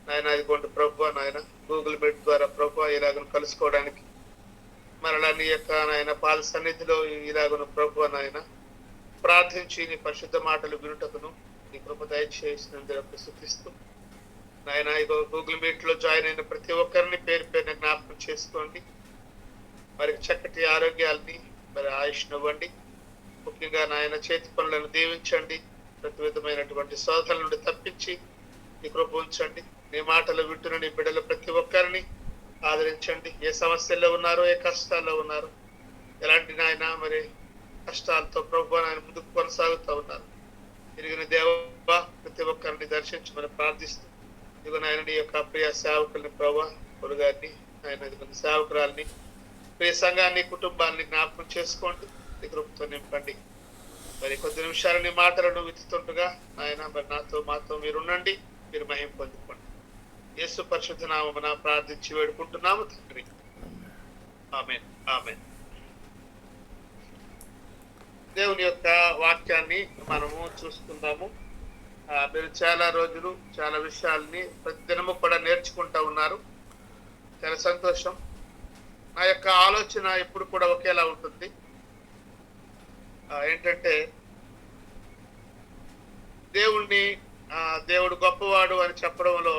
నాయన ఇదిగోండి ప్రభు నాయన గూగుల్ మీట్ ద్వారా ప్రభు ఇలాగ కలుసుకోవడానికి మరలా నీ యొక్క నాయన పాద సన్నిధిలో ఇలాగను ప్రభు నాయన ప్రార్థించి నీ పరిశుద్ధ మాటలు వినుటకును నీ కృప దయచేసినందుకు స్తుతిస్తూ నాయన ఇగో గూగుల్ మీట్ లో జాయిన్ అయిన ప్రతి ఒక్కరిని పేరు పేరున జ్ఞాపకం చేసుకోండి. వారికి చక్కటి ఆరోగ్యాలని మరి ఆయుష్నివ్వండి. ముఖ్యంగా నాయన చేతి పనులను దీవించండి. ప్రతి విధమైనటువంటి శోధనల నుండి తప్పించి నీ కృప ఉంచండి. నీ మాటలు వింటున్న నీ బిడ్డలు ప్రతి ఒక్కరిని ఆదరించండి. ఏ సమస్యల్లో ఉన్నారో, ఏ కష్టాల్లో ఉన్నారో, ఎలాంటి నాయన మరి కష్టాలతో ప్రభు ఆయన ముందుకు కొనసాగుతూ ఉన్నారు. తిరిగిన దేవ ప్రతి ఒక్కరిని దర్శించమని ప్రార్థిస్తూ ఇదిగో నాయన నీ యొక్క ప్రియ సేవకుల్ని ప్రభు గారిని ఆయన సేవకురాల్ని ప్రియ సంఘాన్ని కుటుంబాన్ని జ్ఞాపకం చేసుకోండి. నీ కృపతో నింపండి. మరి కొద్ది నిమిషాలు నీ మాటలను విత్తుతుండగా ఆయన మరి నాతో మాతో మీరు ఉండండి. మీరు మహిమ పొందుకోండి. యేసు పరిశుద్ధ నామమున ప్రార్థించి వేడుకుంటున్నాము తండ్రి. ఆమేన్. ఆమేన్. దేవుని యొక్క వాక్యాన్ని మనము చూసుకుందాము. మీరు చాలా రోజులు చాలా విషయాల్ని ప్రతిదినము కూడా నేర్చుకుంటూ ఉన్నారు. చాలా సంతోషం. నా యొక్క ఆలోచన ఎప్పుడు కూడా ఒకేలా ఉంటుంది. ఏంటంటే దేవుడు గొప్పవాడు అని చెప్పడంలో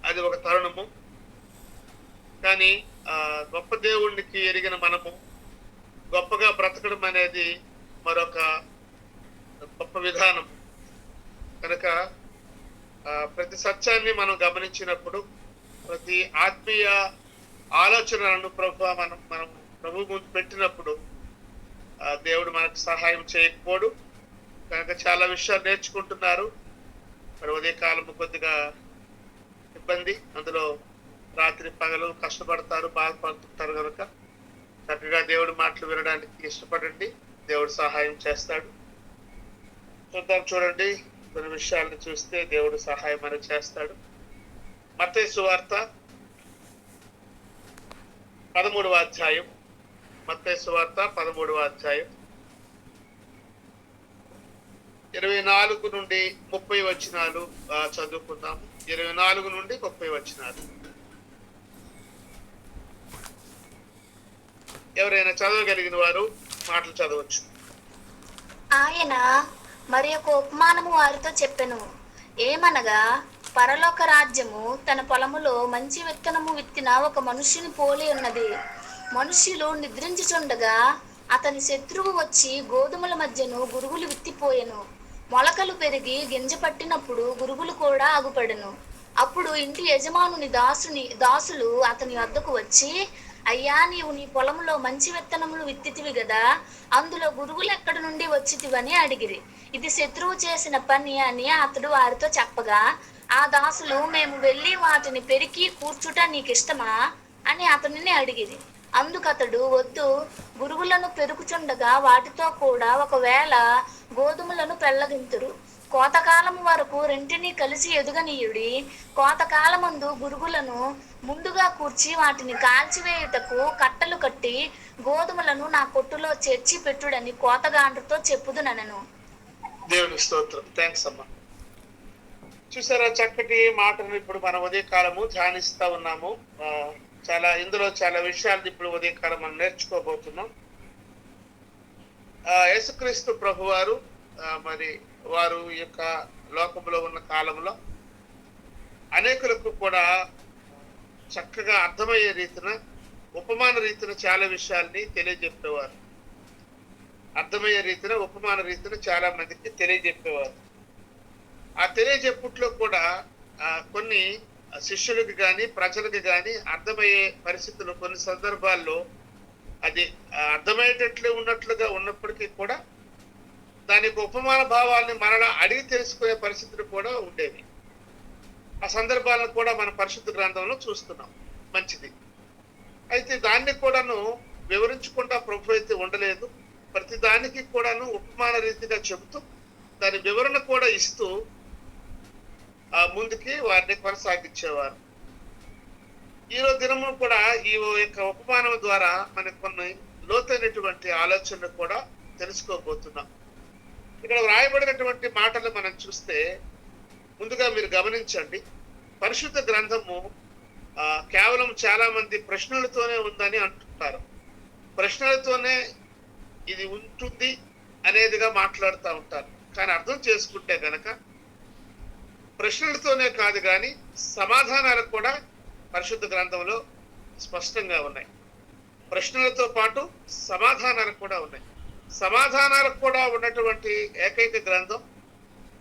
అది ఒక తరుణము. కానీ గొప్ప దేవునికి ఎరిగిన మనము గొప్పగా బ్రతకడం అనేది మరొక గొప్ప విధానం. కనుక ప్రతి సత్యాన్ని మనం గమనించినప్పుడు, ప్రతి ఆత్మీయ ఆలోచనలను మనం ప్రభు ముందు పెట్టినప్పుడు దేవుడు మనకు సహాయం చేయకపోడు. కనుక చాలా విషయాలు నేర్చుకుంటున్నారు. మరి ఉదయకాలం కొద్దిగా ఇబ్బంది, అందులో రాత్రి పగలు కష్టపడతారు, బాధపడుతుంటారు. కనుక చక్కగా దేవుడి మాటలు వినడానికి ఇష్టపడండి. దేవుడు సహాయం చేస్తాడు. చూడండి, కొన్ని విషయాలను చూస్తే దేవుడు సహాయం అనేది చేస్తాడు. మత్తయి సువార్త 13వ అధ్యాయం. మత్తయి సువార్త 13వ అధ్యాయం 24 నుండి 30 వచనాలు చదువుకుందాము. 24 నుండి 30 వచనాలు. ఎవరైనా చదవగలిగిన వారు మాటలు చదవచ్చు. ఆయన మరి ఒక ఉపమానము వారితో చెప్పెను. ఏమనగా, పరలోక రాజ్యము తన పొలములో మంచి విత్తనము విత్తిన ఒక మనుష్యుని పోలి ఉన్నది. మనుష్యులు నిద్రించుచుండగా అతని శత్రువు వచ్చి గోధుమల మధ్యను గురుగులు విత్తిపోయెను. మొలకలు పెరిగి గింజ పట్టినప్పుడు గురుగులు కూడా ఆగుపడెను. అప్పుడు ఇంటి యజమానుని దాసులు అతని వద్దకు వచ్చి, అయ్యా, నీవు నీ పొలంలో మంచి విత్తనములు విత్తితివి గదా, అందులో గురుగులు ఎక్కడి నుండి వచ్చితివని అడిగిరి. ఇది శత్రువు చేసిన పని అని అతడు వారితో చెప్పగా, ఆ దాసులు, మేము వెళ్ళి వాటిని పెరికి కూర్చుట నీకిష్టమా అని అతనిని అడిగిరి. అందుకతడు, వద్దు, గురుగులను పెరుగుచుండగా వాటితో కూడా ఒకవేళ గోధుమలను పెళ్లగింతురు. కోతకాలము వరకు రెంటిని కలిసి ఎదుగనీయుడి. కోతకాలమందు గురుగులను ముందుగా కూర్చి వాటిని కాల్చివేయుటకు కట్టలు కట్టి గోధుమలను నా కొట్టులో చేర్చి పెట్టుడని కోతగాండ్రుతో చెప్పుదునెను. దేవుని స్తోత్రం. థ్యాంక్స్ అమ్మా. చూసారా, చక్కటి మాటలు ఇప్పుడు మనం ఉదయకాలము ధ్యానిస్తా ఉన్నాము. ఇందులో చాలా విషయాలు ఇప్పుడు ఉదయకాలం మనం నేర్చుకోబోతున్నాం. యేసుక్రీస్తు ప్రభువారు మరి వారు ఈ యొక్క లోకంలో ఉన్న కాలంలో అనేకులకు కూడా చక్కగా అర్థమయ్యే రీతిన, ఉపమాన రీతిన చాలా విషయాల్ని తెలియజెప్పేవారు. అర్థమయ్యే రీతిన, ఉపమాన రీతిన చాలా మందికి తెలియజెప్పేవారు. ఆ తెలియజెప్పుట్లో కూడా కొన్ని శిష్యులకు కానీ ప్రజలకు కానీ అర్థమయ్యే పరిస్థితులు కొన్ని సందర్భాల్లో అది అర్థమయ్యేటట్లు ఉన్నట్లుగా ఉన్నప్పటికీ కూడా దానికి ఉపమాన భావాల్ని మరలా అడిగి తెలుసుకునే పరిస్థితులు కూడా ఉండేవి. ఆ సందర్భాలను కూడా మన పరిశుద్ధ గ్రంథంలో చూస్తున్నాం. మంచిది. అయితే దాన్ని కూడాను వివరించుకుంటా ప్రభు అయితే ఉండలేదు. ప్రతి దానికి కూడాను ఉపమాన రీతిగా చెబుతూ దాని వివరణ కూడా ఇస్తూ ముందుకి వారిని కొనసాగించేవారు. ఈరోజు దినము కూడా ఈ యొక్క ఉపమానం ద్వారా మనకు కొన్ని లోతైనటువంటి ఆలోచనలు కూడా తెలుసుకోబోతున్నాం. ఇక్కడ వ్రాయబడినటువంటి మాటలు మనం చూస్తే ముందుగా మీరు గమనించండి, పరిశుద్ధ గ్రంథము కేవలం చాలా మంది ప్రశ్నలతోనే ఉందని అంటుంటారు. ప్రశ్నలతోనే ఇది ఉంటుంది అనేదిగా మాట్లాడుతూ ఉంటారు. కానీ అర్థం చేసుకుంటే గనక ప్రశ్నలతోనే కాదు కానీ సమాధానాలు కూడా పరిశుద్ధ గ్రంథంలో స్పష్టంగా ఉన్నాయి. ప్రశ్నలతో పాటు సమాధానాలు కూడా ఉన్నాయి. సమాధానాలకు కూడా ఉన్నటువంటి ఏకైక గ్రంథం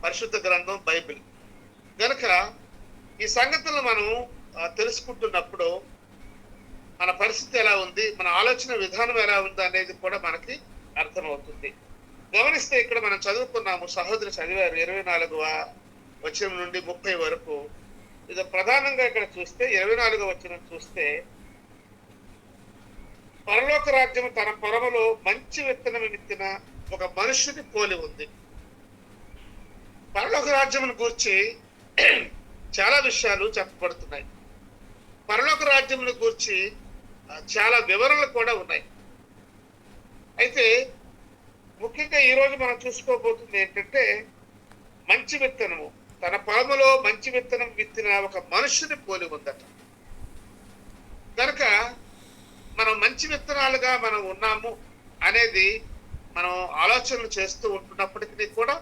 పరిశుద్ధ గ్రంథం బైబిల్. గనక ఈ సంగతులను మనం తెలుసుకుంటున్నప్పుడు మన పరిస్థితి ఎలా ఉంది, మన ఆలోచన విధానం ఎలా ఉంది అనేది కూడా మనకి అర్థమవుతుంది. గమనిస్తే ఇక్కడ మనం చదువుకున్నాము, సహోదరు చదివారు 24వ వచనం నుండి 30 వరకు. ఇది ప్రధానంగా ఇక్కడ చూస్తే 24వ వచనం చూస్తే, పరలోక రాజ్యం తన పొలములో మంచి విత్తనం విత్తిన ఒక మనుషుని పోలి ఉంది. పరలోక రాజ్యమును గూర్చి చాలా విషయాలు చెప్పబడుతున్నాయి. పరలోక రాజ్యమును గూర్చి చాలా వివరణలు కూడా ఉన్నాయి. అయితే ముఖ్యంగా ఈరోజు మనం చూసుకోబోతుంది ఏంటంటే, మంచి విత్తనము తన పొలములో మంచి విత్తనం విత్తిన ఒక మనుషుని పోలి ఉందట. కనుక మనం మంచి విత్తనాలుగా మనం ఉన్నాము అనేది మనం ఆలోచనలు చేస్తూ ఉంటున్నప్పటికీ కూడా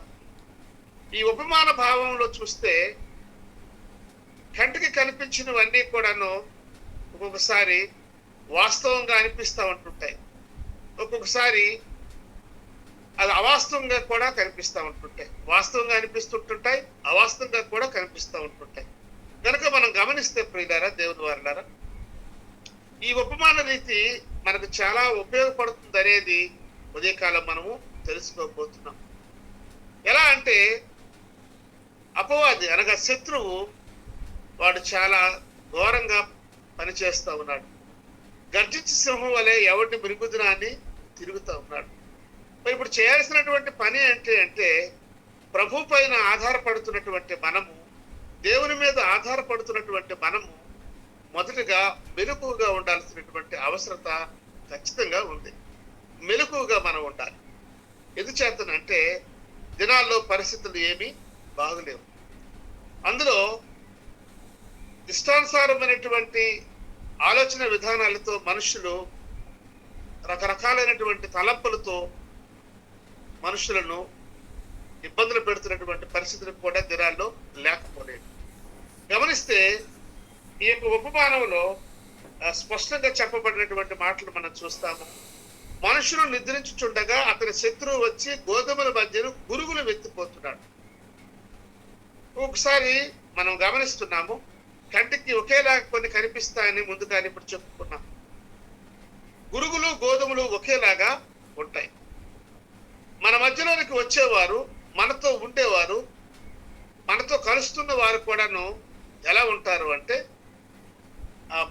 ఈ ఉపమాన భావంలో చూస్తే కంటికి కనిపించినవన్నీ కూడాను ఒక్కొక్కసారి వాస్తవంగా అనిపిస్తూ ఉంటుంటాయి, ఒక్కొక్కసారి అది అవాస్తవంగా కూడా కనిపిస్తూ ఉంటుంటాయి. వాస్తవంగా అనిపిస్తుంటుంటాయి, అవాస్తవంగా కూడా కనిపిస్తూ ఉంటుంటాయి. కనుక మనం గమనిస్తే ప్రియులారా, దేవుని వారలారా, ఈ ఉపమాన రీతి మనకు చాలా ఉపయోగపడుతుంది అనేది ఉదయకాలం మనము తెలుసుకోబోతున్నాం. ఎలా అంటే, అపవాది అనగా శత్రువు వాడు చాలా ఘోరంగా పనిచేస్తూ ఉన్నాడు. గర్జించి సింహం వలె ఎవరిని మృగుదునా అని తిరుగుతూ ఉన్నాడు. మరి ఇప్పుడు చేయాల్సినటువంటి పని అంటే ప్రభు పైన ఆధారపడుతున్నటువంటి మనము, దేవుని మీద ఆధారపడుతున్నటువంటి మనము మొదటిగా మెలకువగా ఉండాల్సినటువంటి అవసరత ఖచ్చితంగా ఉంది. మెలకువగా మనం ఉండాలి. ఎందుచేతనంటే దినాల్లో పరిస్థితులు ఏమీ బాగులేవు. అందులో ఇష్టానుసారమైనటువంటి ఆలోచన విధానాలతో మనుషులు రకరకాలైనటువంటి తలంపులతో మనుషులను ఇబ్బందులు పెడుతున్నటువంటి పరిస్థితులు కూడా దినాల్లో లేకపోలేదు. గమనిస్తే ఈ యొక్క ఉపమానంలో స్పష్టంగా చెప్పబడినటువంటి మాటలు మనం చూస్తాము. మనుషులు నిద్రించుచుండగా అతని శత్రువు వచ్చి గోధుమల మధ్యను గురుగులు వెత్తిపోతున్నాడు. ఒకసారి మనం గమనిస్తున్నాము, కంటికి ఒకేలా కొన్ని కనిపిస్తాయని ముందుగానే ఇప్పుడు చెప్పుకున్నాం. గురుగులు గోధుమలు ఒకేలాగా ఉంటాయి. మన మధ్యలోనికి వచ్చేవారు, మనతో ఉండేవారు, మనతో కలుస్తున్న వారు కూడాను ఎలా ఉంటారు అంటే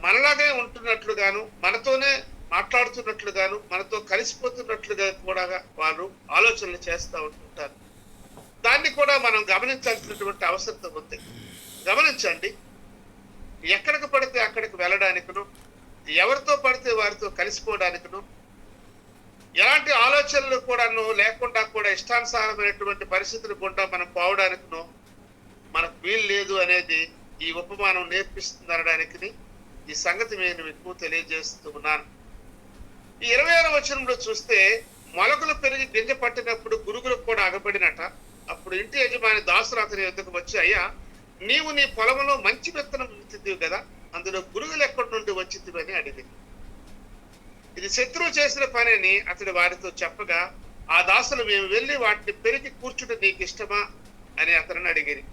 మనలాగే ఉంటున్నట్లుగాను, మనతోనే మాట్లాడుతున్నట్లుగాను, మనతో కలిసిపోతున్నట్లుగా కూడా వారు ఆలోచనలు చేస్తూ ఉంటుంటారు. దాన్ని కూడా మనం గమనించాల్సినటువంటి అవసరం ఉంది. గమనించండి, ఎక్కడికి పడితే అక్కడికి వెళ్ళడానికిను, ఎవరితో పడితే వారితో కలిసిపోవడానికిను, ఎలాంటి ఆలోచనలు కూడాను లేకుండా కూడా ఇష్టానుసారమైనటువంటి పరిస్థితులు గుండా మనం పోవడానికిను మనకు వీలు లేదు అనేది ఈ ఉపమానం నేర్పిస్తుంది అనడానికి ఈ సంగతి నేను మీకు తెలియజేస్తూ ఉన్నాను. ఈ 26వ వచనంలో చూస్తే, మొలకలు పెరిగి గింజ పట్టినప్పుడు గురుగులకు కూడా అగబడినట. అప్పుడు ఇంటి యజమాని దాసులు అతని యొద్దకు వచ్చి, అయ్యా, నీవు నీ పొలంలో మంచి విత్తనం విత్తితివి కదా, అందులో గురుగులు ఎక్కడి నుండి వచ్చితివని అడిగింది. ఇది శత్రువు చేసిన పనిని అతడు వారితో చెప్పగా, ఆ దాసులు, మేము వెళ్ళి వాటిని పెరిగి కూర్చుంటే నీకు ఇష్టమా అని అతనిని అడిగిరి.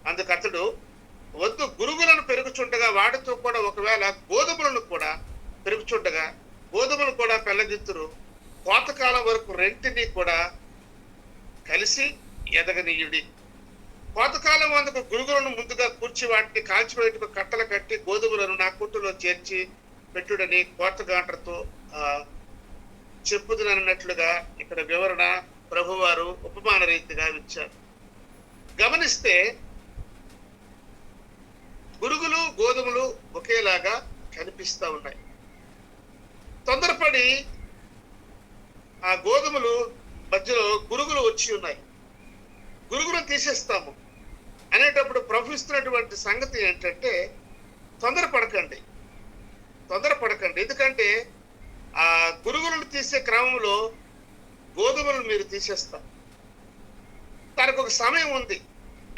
అందుకు అతడు, వద్దు, గురుగులను పెరుగుచుండగా వాటితో కూడా ఒకవేళ గోధుమలను కూడా పెరుగుచుండగా గోధుమలు కూడా పెళ్ళగిత్తురు, కోతకాలం వరకు రెంటిని కూడా కలిసి ఎదగనీయుడి. కోతకాలం అందుకు గురుగులను ముందుగా కూర్చి వాటిని కాల్చివేటుకు కట్టలు కట్టి గోధుమలను నా కుట్టులో చేర్చి పెట్టుడని కోతగాండ్రతో చెప్పుదునన్నట్లుగా ఇక్కడ వివరణ ప్రభువారు ఉపమాన రీతిగా ఇచ్చారు. గమనిస్తే గురుగులు గోధుమలు ఒకేలాగా కనిపిస్తూ ఉన్నాయి. తొందరపడి ఆ గోధుమలు మధ్యలో గురుగులు వచ్చి ఉన్నాయి. గురుగులను తీసేస్తాము. అనేటప్పుడు ప్రభు ఇస్తున్నటువంటి సంగతి ఏంటంటే తొందరపడకండి. ఎందుకంటే ఆ గురుగులను తీసే క్రమంలో గోధుమలు మీరు తీసేస్తారు. దానికి ఒక సమయం ఉంది.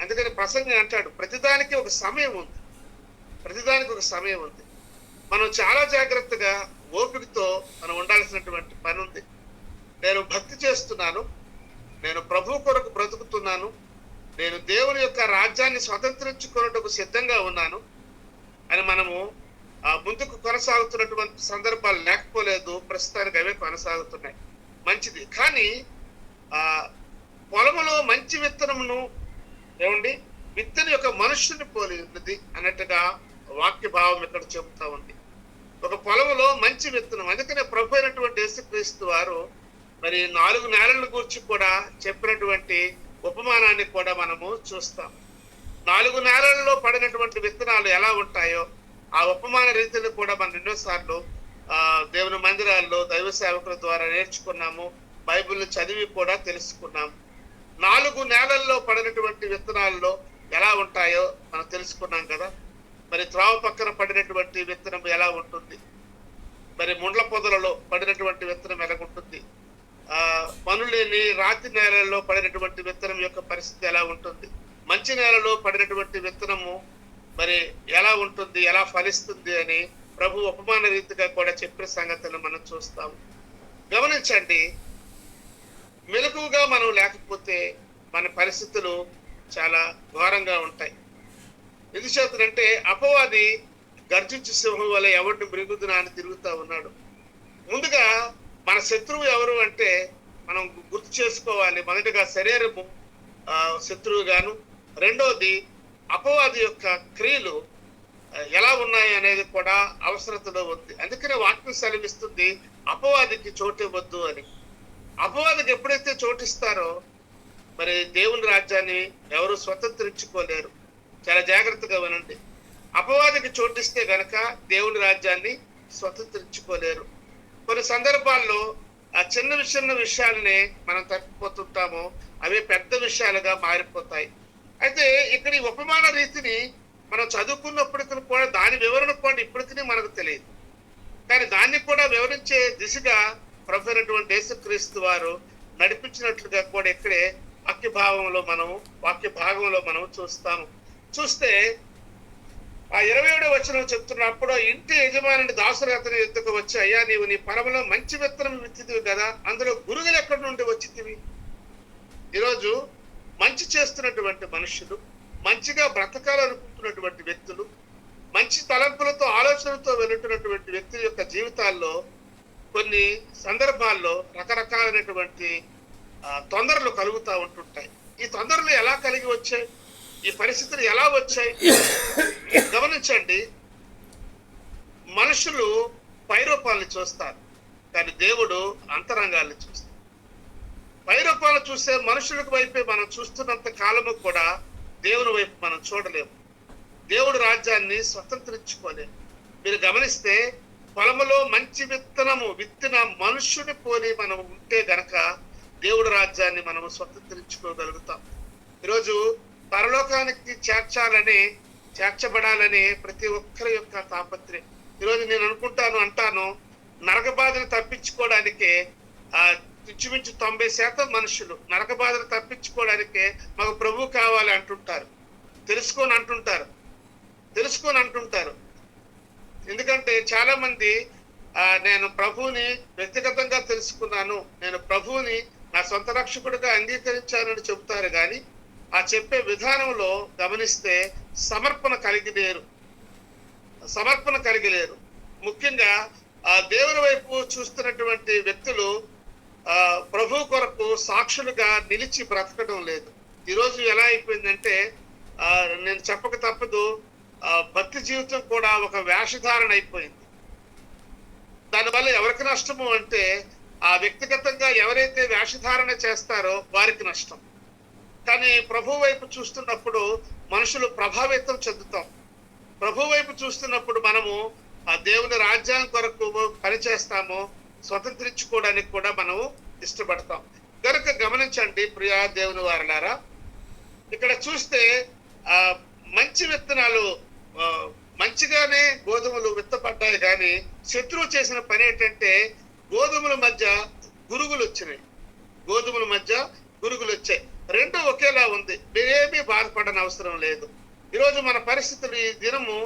అందుకని ప్రసంగి అంటాడు ప్రతిదానికి ఒక సమయం ఉంది. మనం చాలా జాగ్రత్తగా ఓపికతో మనం ఉండాల్సినటువంటి పని ఉంది. నేను భక్తి చేస్తున్నాను, నేను ప్రభు కొరకు బ్రతుకుతున్నాను, నేను దేవుని యొక్క రాజ్యాన్ని స్వతంత్రించుకున్నట్టుకు సిద్ధంగా ఉన్నాను అని మనము ముందుకు కొనసాగుతున్నటువంటి సందర్భాలు లేకపోలేదు. ప్రస్తుతానికి అవే కొనసాగుతున్నాయి. మంచిది. కానీ పొలములో మంచి విత్తనమును విత్తన యొక్క మనుష్యుని పోలి ఉన్నది అన్నట్టుగా వాక్య భావం ఇక్కడ చెబుతా ఉంది. ఒక పొలములో మంచి విత్తనం. అందుకనే ప్రభు అయినటువంటి యేసుక్రీస్తు వారు మరి 4 నేలల గురించి కూడా చెప్పినటువంటి ఉపమానాన్ని కూడా మనము చూస్తాం. 4 నేలల్లో పడినటువంటి విత్తనాలు ఎలా ఉంటాయో ఆ ఉపమాన రీతిని కూడా మనం ఎన్నోసార్లు దేవుని మందిరాల్లో దైవ సేవకుల ద్వారా నేర్చుకున్నాము. బైబిల్ చదివి కూడా తెలుసుకున్నాం. 4 నేలల్లో పడినటువంటి విత్తనాల్లో ఎలా ఉంటాయో మనం తెలుసుకున్నాం కదా. మరి త్రావ పక్కన పడినటువంటి విత్తనం ఎలా ఉంటుంది, మరి ముండ్ల పొదలలో పడినటువంటి విత్తనం ఎలా ఉంటుంది, పనులేని రాతి నేలల్లో పడినటువంటి విత్తనం యొక్క పరిస్థితి ఎలా ఉంటుంది, మంచి నేలలో పడినటువంటి విత్తనము మరి ఎలా ఉంటుంది, ఎలా ఫలిస్తుంది అని ప్రభు ఉపమాన రీతిగా కూడా చెప్పిన సంగతులను మనం చూస్తాము. గమనించండి, మెలకువగా మనం లేకపోతే మన పరిస్థితులు చాలా ఘోరంగా ఉంటాయి. ఎందుచేతంటే అపవాది గర్జించు సింహం వల్ల ఎవరిని మృగుదునా అని తిరుగుతూ ఉన్నాడు. ముందుగా మన శత్రువు ఎవరు అంటే మనం గుర్తు చేసుకోవాలి. మొదటిగా శరీరము శత్రువుగాను, రెండోది అపవాది యొక్క క్రియలు ఎలా ఉన్నాయి అనేది కూడా అవసరతలో ఉంది. అందుకనే వాక్యం సెలవిస్తుంది అపవాదికి చోటు ఇవ్వద్దు అని. అపవాదికి ఎప్పుడైతే చోటిస్తారో మరి దేవుని రాజ్యాన్ని ఎవరు స్వతంత్రించుకోలేరు. చాలా జాగ్రత్తగా వినండి. అపవాదికి చోటిస్తే గనక దేవుని రాజ్యాన్ని స్వతంత్రించుకోలేరు. కొన్ని సందర్భాల్లో ఆ చిన్న విషయాలనే మనం తప్పిపోతుంటాము, అవే పెద్ద విషయాలుగా మారిపోతాయి. అయితే ఇక్కడ ఈ ఉపమాన రీతిని మనం చదువుకున్నప్పటికీ కూడా దాని వివరణ కూడా ఇప్పటికీ మనకు తెలియదు. కానీ దాన్ని కూడా వివరించే దిశగా ప్రభు అయినటువంటి యేసుక్రీస్తు వారు నడిపించినట్లుగా కూడా ఇక్కడే వాక్య భాగంలో మనం చూస్తే ఆ 27వ వచనం చెప్తున్నప్పుడు ఇంటి యజమాని దాసుడు అతని ఎద్దుకు వచ్చి, అయ్యా నీవు నీ పొలంలో మంచి విత్తనం విత్తిదివి కదా, అందులో గురుగులు ఎక్కడి నుండి వచ్చితివి? ఈరోజు మంచి చేస్తున్నటువంటి మనుషులు, మంచిగా బ్రతకాలనుకుంటున్నటువంటి వ్యక్తులు, మంచి తలంపులతో ఆలోచనలతో వెళ్తున్నటువంటి వ్యక్తుల యొక్క జీవితాల్లో కొన్ని సందర్భాల్లో రకరకాలైనటువంటి తొందరలు కలుగుతూ ఉంటుంటాయి. ఈ తొందరలు ఎలా కలిగి వచ్చాయి, ఈ పరిస్థితులు ఎలా వచ్చాయి గమనించండి. మనుషులు పైరూపాలను చూస్తారు, కానీ దేవుడు అంతరంగాల్ని చూస్తారు. పైరూపాలను చూసే మనుషులకు వైపే మనం చూస్తున్నంత కాలము కూడా దేవుని వైపు మనం చూడలేము. దేవుడు రాజ్యాన్ని స్వతంత్రించుకోలేము. మీరు గమనిస్తే పొలములో మంచి విత్తనము విత్తిన మనుష్యుని పోలి మనం ఉంటే గనక దేవుడు రాజ్యాన్ని మనం స్వతంత్రించుకోగలుగుతాం. ఈరోజు పరలోకానికి చేర్చబడాలని ప్రతి ఒక్కరి యొక్క తాపత్రయం. ఈరోజు నేను అంటాను నరక బాధను తప్పించుకోవడానికే ఇంచుమించు 90% మనుషులు నరక బాధను తప్పించుకోవడానికే మాకు ప్రభు కావాలి అంటుంటారు. తెలుసుకొని అంటుంటారు. ఎందుకంటే చాలా మంది నేను ప్రభువుని వ్యక్తిగతంగా తెలుసుకున్నాను, నేను ప్రభువుని నా సొంత రక్షకుడిగా అంగీకరించానని చెబుతారు. కానీ ఆ చెప్పే విధానంలో గమనిస్తే సమర్పణ కలిగి లేరు. ముఖ్యంగా దేవుని వైపు చూస్తున్నటువంటి వ్యక్తులు ప్రభు కొరకు సాక్షులుగా నిలిచి బ్రతకడం లేదు. ఈరోజు ఎలా అయిపోయిందంటే నేను చెప్పక తప్పదు, భక్తి జీవితం కూడా ఒక వేషధారణ అయిపోయింది. దానివల్ల ఎవరికి నష్టము అంటే ఆ వ్యక్తిగతంగా ఎవరైతే వేషధారణ చేస్తారో వారికి నష్టం. కానీ ప్రభు వైపు చూస్తున్నప్పుడు మనుషులు ప్రభావితం చెందుతాం. ప్రభు వైపు చూస్తున్నప్పుడు మనము ఆ దేవుని రాజ్యాన్ని కొరకు పనిచేస్తాము, స్వతంత్రించుకోవడానికి కూడా మనము ఇష్టపడతాం. కనుక గమనించండి ప్రియా దేవుని వారలారా, ఇక్కడ చూస్తే ఆ మంచి విత్తనాలు మంచిగానే గోధుమలు విత్తపడ్డాయి, కానీ శత్రువు చేసిన పని ఏంటంటే గోధుమల మధ్య గురుగులు వచ్చినాయి. గోధుమల మధ్య గురుగులు వచ్చాయి. రెండు ఒకేలా ఉంది. మీరేమీ బాధపడని అవసరం లేదు. ఈరోజు మన పరిస్థితులు ఈ దినము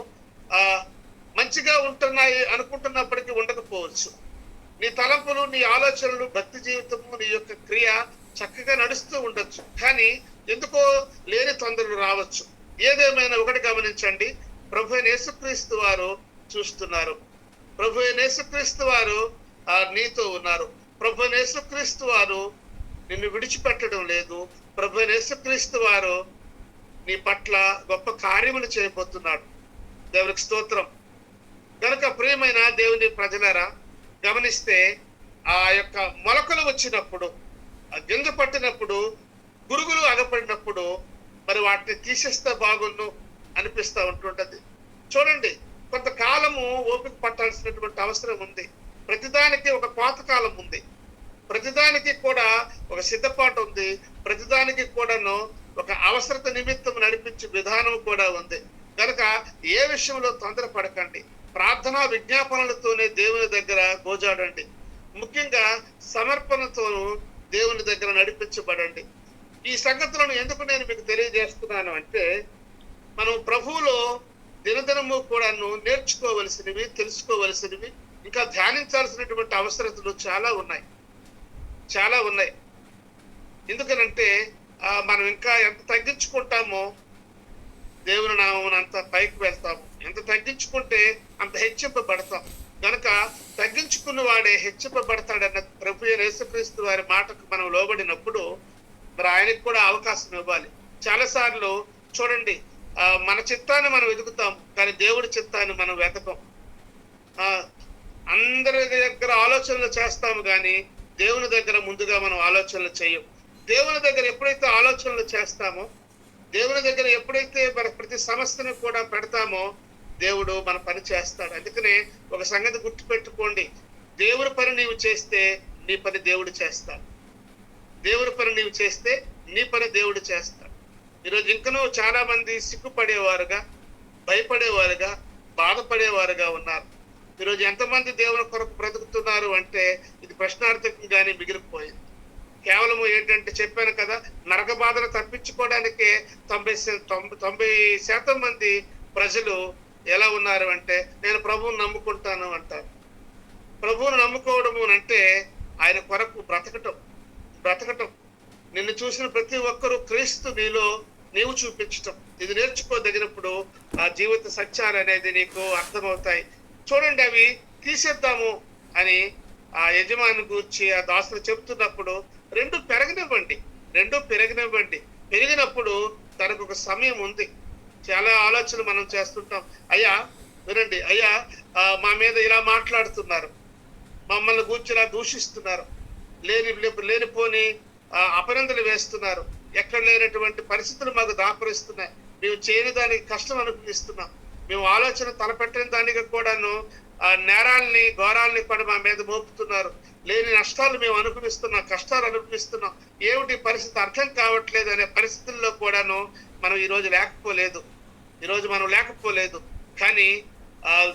మంచిగా ఉంటున్నాయి అనుకుంటున్నప్పటికీ ఉండకపోవచ్చు. నీ తలంపులు, నీ ఆలోచనలు, భక్తి జీవితము, నీ యొక్క క్రియ చక్కగా నడుస్తూ ఉండొచ్చు, కానీ ఎందుకో లేని తొందరలు రావచ్చు. ఏదేమైనా ఒకటి గమనించండి, ప్రభు అయిన యేసుక్రీస్తు వారు చూస్తున్నారు. ప్రభు అయిన యేసుక్రీస్తు వారు నీతో ఉన్నారు. ప్రభు అయిన యేసుక్రీస్తు వారు నిన్ను విడిచిపెట్టడం లేదు. ప్రభు అయిన యేసుక్రీస్తు వారు నీ పట్ల గొప్ప కార్యములు చేయబోతున్నాడు. దేవునికి స్తోత్రం. కనుక ప్రియమైన దేవుని ప్రజలారా, గమనిస్తే ఆ యొక్క మొలకలు వచ్చినప్పుడు, ఆ గింజ పట్టినప్పుడు, గురుగులు అగపడినప్పుడు మరి వాటిని తీసేస్తే బాగుండు అనిపిస్తూ ఉంటుంటది. చూడండి, కొంతకాలము ఓపిక పట్టాల్సినటువంటి అవసరం ఉంది. ప్రతిదానికి ఒక కోతకాలం ఉంది. ప్రతిదానికి కూడా ఒక సిద్ధపాటు ఉంది. ప్రతిదానికి కూడాను ఒక అవసరత నిమిత్తం నడిపించే విధానం కూడా ఉంది. కనుక ఏ విషయంలో తొందరపడకండి. ప్రార్థనా విజ్ఞాపనలతోనే దేవుని దగ్గర గోజాడండి. ముఖ్యంగా సమర్పణతోనూ దేవుని దగ్గర నడిపించబడండి. ఈ సంగతులను ఎందుకు నేను మీకు తెలియజేస్తున్నాను అంటే, మనం ప్రభువులో దినదినము కూడాను నేర్చుకోవలసినవి, తెలుసుకోవలసినవి, ఇంకా ధ్యానించాల్సినటువంటి అవసరతలు చాలా ఉన్నాయి. ఎందుకనంటే మనం ఇంకా ఎంత తగ్గించుకుంటామో దేవుని నామమున అంత పైకి వెళ్తాము. ఎంత తగ్గించుకుంటే అంత హెచ్చింపబడతాం. కనుక తగ్గించుకున్న వాడే హెచ్చింపబడతాడన్న ప్రభు యేసుక్రీస్తు వారి మాటకు మనం లోబడినప్పుడు మరి ఆయనకు కూడా అవకాశం ఇవ్వాలి. చాలా సార్లు చూడండి, మన చిత్తాన్ని మనం వెతుకుతాం, కానీ దేవుడి చిత్తాన్ని మనం వెతకం. అందరి దగ్గర ఆలోచనలు చేస్తాము, కానీ దేవుని దగ్గర ముందుగా మనం ఆలోచనలు చేయం. దేవుని దగ్గర ఎప్పుడైతే ఆలోచనలు చేస్తామో, దేవుని దగ్గర ఎప్పుడైతే మన ప్రతి సమస్యను కూడా పెడతామో, దేవుడు మన పని చేస్తాడు. అందుకనే ఒక సంగతి గుర్తుపెట్టుకోండి, దేవుని పని నీవు చేస్తే నీ పని దేవుడు చేస్తాడు. దేవుని పని నీవు చేస్తే నీ పని దేవుడు చేస్తాడు. ఈరోజు ఇంకనూ చాలా మంది సిగ్గుపడేవారుగా, భయపడేవారుగా, బాధపడేవారుగా ఉన్నారు. ఈరోజు ఎంతమంది దేవుని కొరకు బ్రతుకుతున్నారు అంటే ఇది ప్రశ్నార్థకంగానే మిగిలిపోయింది. కేవలము ఏంటంటే చెప్పాను కదా, నరక బాధను తప్పించుకోవడానికే 90% మంది ప్రజలు ఎలా ఉన్నారు అంటే నేను ప్రభువుని నమ్ముకుంటాను అంటారు. ప్రభువును నమ్ముకోవడము అంటే ఆయన కొరకు బ్రతకటం. నిన్ను చూసిన ప్రతి ఒక్కరూ క్రీస్తు నీలో నీవు చూపించటం. ఇది నేర్చుకోదగినప్పుడు ఆ జీవిత సత్యాలు అనేది నీకు అర్థమవుతాయి. చూడండి, అవి తీసేద్దాము అని ఆ యజమాని గూర్చి ఆ దాసులు చెబుతున్నప్పుడు రెండు పెరగనివ్వండి. పెరిగినప్పుడు తనకు ఒక సమయం ఉంది. చాలా ఆలోచనలు మనం చేస్తుంటాం. అయ్యా వినండి, అయ్యా మా మీద ఇలా మాట్లాడుతున్నారు, మమ్మల్ని గూర్చి ఇలా దూషిస్తున్నారు, లేనిపోని అపనిందలు వేస్తున్నారు, ఎక్కడ లేనటువంటి పరిస్థితులు మాకు దాపరిస్తున్నాయి, మేము చేయని దానికి కష్టం అనుభవిస్తున్నాం, మేము ఆలోచన తలపెట్టని దానికి కూడాను నేరాల్ని ఘోరాల్ని కూడా మా మీద మోపుతున్నారు, లేని నష్టాలు మేము అనుభవిస్తున్నాం, కష్టాలు అనుభవిస్తున్నాం, ఏమిటి పరిస్థితి అర్థం కావట్లేదు అనే పరిస్థితుల్లో కూడాను మనం ఈరోజు లేకపోలేదు. కానీ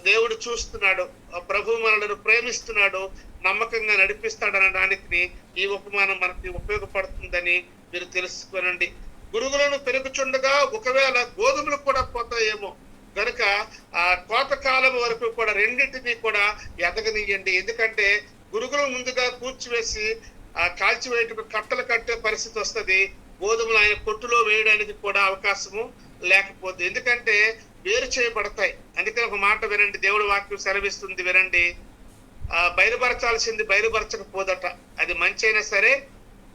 దేవుడు చూస్తున్నాడు, ప్రభు మనలను ప్రేమిస్తున్నాడు, నమ్మకంగా నడిపిస్తాడనడానికి ఈ ఉపమానం మనకి ఉపయోగపడుతుందని మీరు తెలుసుకోనండి. గురుగులను పెరుగుచుండగా ఒకవేళ గోధుమలు కూడా పోతాయేమో, కనుక ఆ కోత కాలం వరకు కూడా రెండింటినీ కూడా ఎదగనియండి. ఎందుకంటే గురుగులను ముందుగా కూర్చివేసి కాల్చివేయటకు కట్టలు కట్టే పరిస్థితి వస్తుంది. గోధుమలు ఆయన కొట్టులో వేయడానికి కూడా అవకాశము లేకపోతే, ఎందుకంటే వేరు చేయబడతాయి. అందుకని ఒక మాట వినండి, దేవుడి వాక్యం సెలవిస్తుంది, వినండి. బయలుపరచాల్సింది బయలుపరచకపోదట. అది మంచైనా సరే